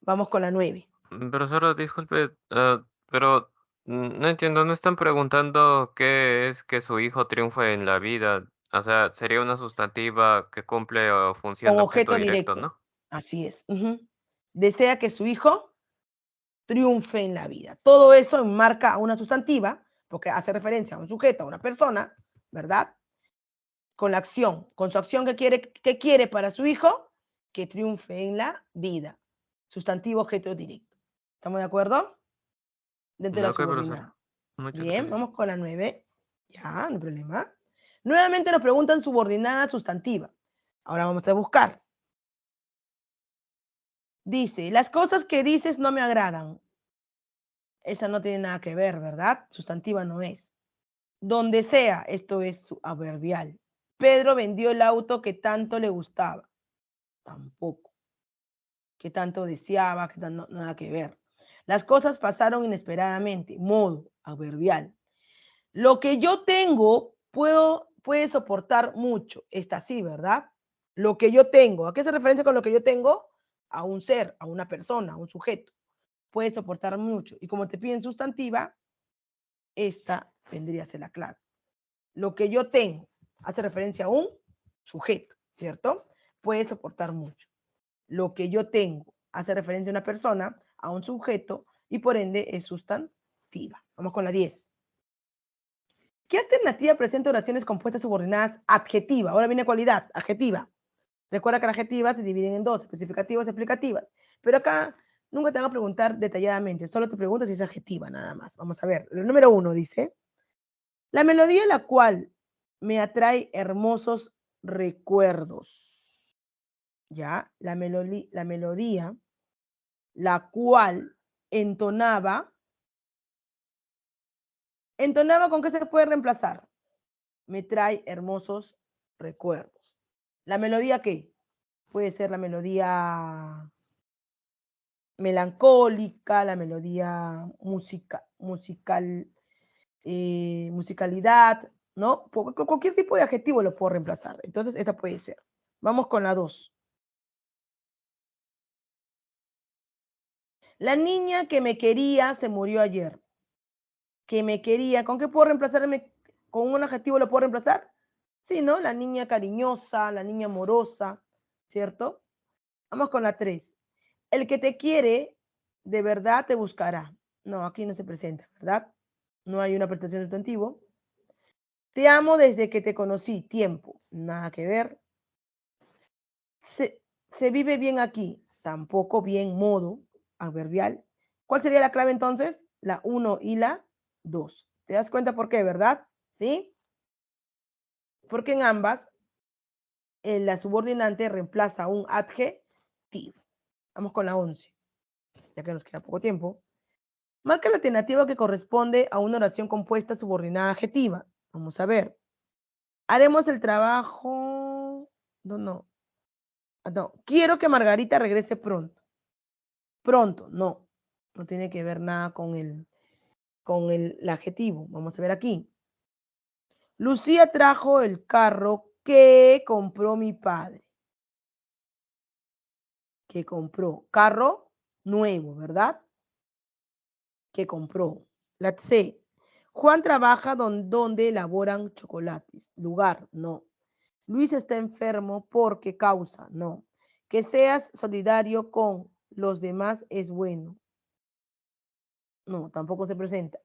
Vamos con la 9. Profesora, disculpe, pero no entiendo, no están preguntando qué es que su hijo triunfe en la vida. O sea, sería una sustantiva que cumple función Con de objeto objeto directo, directo. ¿no? Así es. Ujú. Desea que su hijo triunfe en la vida. Todo eso enmarca a una sustantiva, porque hace referencia a un sujeto, a una persona, ¿verdad? Con la acción, con su acción que quiere para su hijo, que triunfe en la vida. Sustantivo objeto directo. ¿Estamos de acuerdo? Dentro de la Ok, profesor. subordinada. Muchas Bien, gracias. vamos con la 9. Ya, no hay problema. Nuevamente nos preguntan subordinada sustantiva. Ahora vamos a buscar. Dice, las cosas que dices no me agradan. Esa no tiene nada que ver, ¿verdad? Sustantiva no es. Donde sea, esto es su adverbial. Pedro vendió el auto que tanto le gustaba. Tampoco. Que tanto deseaba, nada que ver. Las cosas pasaron inesperadamente. Modo, adverbial. Lo que yo tengo, puede soportar mucho. Está así, ¿verdad? Lo que yo tengo. ¿A qué se referencia con lo que yo tengo? A un ser, a una persona, a un sujeto. Puede soportar mucho. Y como te piden sustantiva, esta vendría a ser la clave. Lo que yo tengo hace referencia a un sujeto, ¿cierto? Puede soportar mucho. Lo que yo tengo hace referencia a una persona, a un sujeto, y por ende es sustantiva. Vamos con la 10. ¿Qué alternativa presenta oraciones compuestas subordinadas adjetiva? Ahora viene cualidad, adjetiva. Recuerda que las adjetivas se dividen en dos, especificativas y explicativas. Pero acá nunca te van a preguntar detalladamente, solo te pregunto si es adjetiva nada más. Vamos a ver, el número 1 dice, la melodía la cual me atrae hermosos recuerdos. Ya, la melodía la cual entonaba ¿con qué se puede reemplazar? Me trae hermosos recuerdos. ¿La melodía qué? Puede ser la melodía melancólica, la melodía musicalidad, ¿no? Cualquier tipo de adjetivo lo puedo reemplazar. Entonces, esta puede ser. Vamos con la 2. La niña que me quería se murió ayer. Que me quería, ¿con qué puedo reemplazarme? ¿Con un adjetivo lo puedo reemplazar? Sí, ¿no? La niña cariñosa, la niña amorosa, ¿cierto? Vamos con la 3. El que te quiere, de verdad te buscará. No, aquí no se presenta, ¿verdad? No hay una prestación de sustantivo. Te amo desde que te conocí, tiempo, nada que ver. Se vive bien aquí, tampoco bien, modo, adverbial. ¿Cuál sería la clave entonces? La 1 y la 2. ¿Te das cuenta por qué, verdad? ¿Sí? Porque en ambas, la subordinante reemplaza un adjetivo. Vamos con la 11, ya que nos queda poco tiempo. Marca la alternativa que corresponde a una oración compuesta subordinada adjetiva. Vamos a ver. Haremos el trabajo. No. Quiero que Margarita regrese pronto. Pronto, no. No tiene que ver nada con el adjetivo. Vamos a ver aquí. Lucía trajo el carro que compró mi padre. Que compró. Carro nuevo, ¿verdad? Que compró. La C. Juan trabaja donde elaboran chocolates. Lugar, no. Luis está enfermo porque causa, no. Que seas solidario con los demás es bueno. No, tampoco se presenta.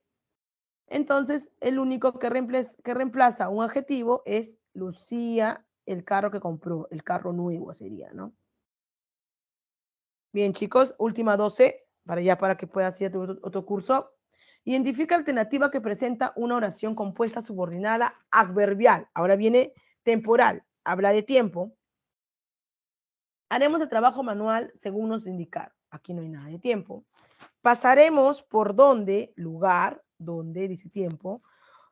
Entonces, el único que reemplaza un adjetivo es Lucía, el carro que compró, el carro nuevo sería, ¿no? Bien, chicos, última 12, para que puedas ir a tu otro curso. Identifica alternativa que presenta una oración compuesta subordinada adverbial. Ahora viene temporal, habla de tiempo. Haremos el trabajo manual según nos indicar. Aquí no hay nada de tiempo. Pasaremos por donde, lugar, donde dice tiempo.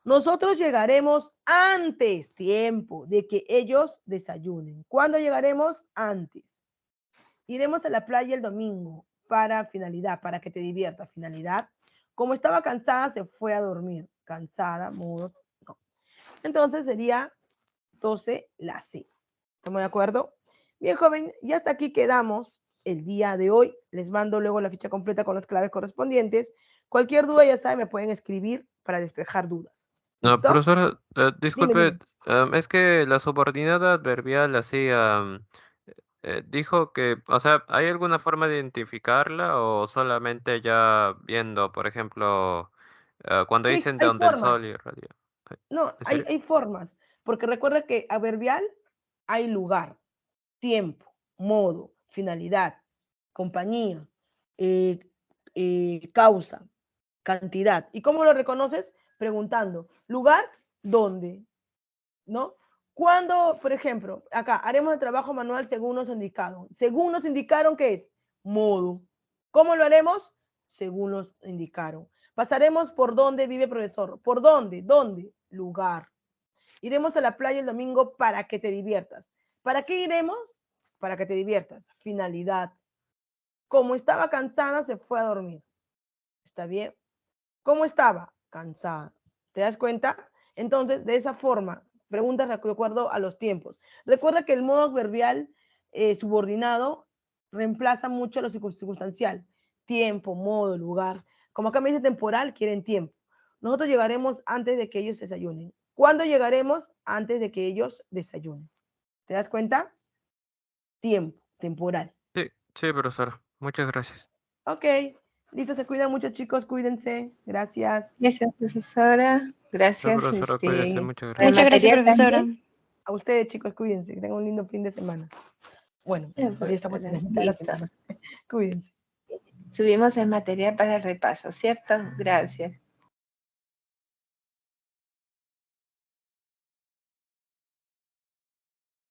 Nosotros llegaremos antes, tiempo, de que ellos desayunen. ¿Cuándo llegaremos? Antes. Iremos a la playa el domingo para finalidad, para que te diviertas. Finalidad. Como estaba cansada, se fue a dormir. Cansada, modo, no. Entonces sería 12 la C. ¿Estamos de acuerdo? Bien, joven, y hasta aquí quedamos el día de hoy. Les mando luego la ficha completa con las claves correspondientes. Cualquier duda, ya saben, me pueden escribir para despejar dudas. No, ¿Listo? profesora, disculpe, Dime. Es que la subordinada adverbial así dijo que, o sea, ¿hay alguna forma de identificarla o solamente ya viendo, por ejemplo, cuando Sí, dicen de hay donde el formas. sol irradia? No, ¿En hay, serio? hay formas. Porque recuerda que adverbial hay lugar, tiempo, modo, finalidad, compañía, eh, causa, cantidad. ¿Y cómo lo reconoces? Preguntando, lugar, ¿dónde? ¿No? Cuando, por ejemplo, acá haremos el trabajo manual según nos indicaron. Según nos indicaron, ¿qué es? Modo. ¿Cómo lo haremos? Según nos indicaron. Pasaremos por donde vive el profesor. ¿Por dónde? ¿Dónde? Lugar. Iremos a la playa el domingo para que te diviertas. ¿Para qué iremos? Para que te diviertas. Finalidad. Como estaba cansada, se fue a dormir. ¿Está bien? ¿Cómo estaba? Cansada. ¿Te das cuenta? Entonces, de esa forma, preguntas de acuerdo a los tiempos. Recuerda que el modo adverbial subordinado reemplaza mucho lo circunstancial. Tiempo, modo, lugar. Como acá me dice temporal, quieren tiempo. Nosotros llegaremos antes de que ellos desayunen. ¿Cuándo llegaremos? Antes de que ellos desayunen. ¿Te das cuenta? Tiempo, temporal. Sí, sí, profesora. Muchas gracias. Ok, listo, se cuidan mucho, chicos, cuídense. Gracias. Gracias, profesora. Sí, Gracias, profesora, cuídese. Muchas por el gracias. Muchas gracias, material profesora. también. A ustedes, chicos, cuídense, que tengan un lindo fin de semana. Bueno, Ya, hoy estamos en la profesora, mitad de la listo. semana. Cuídense. Subimos el material para el repaso, ¿cierto? Gracias.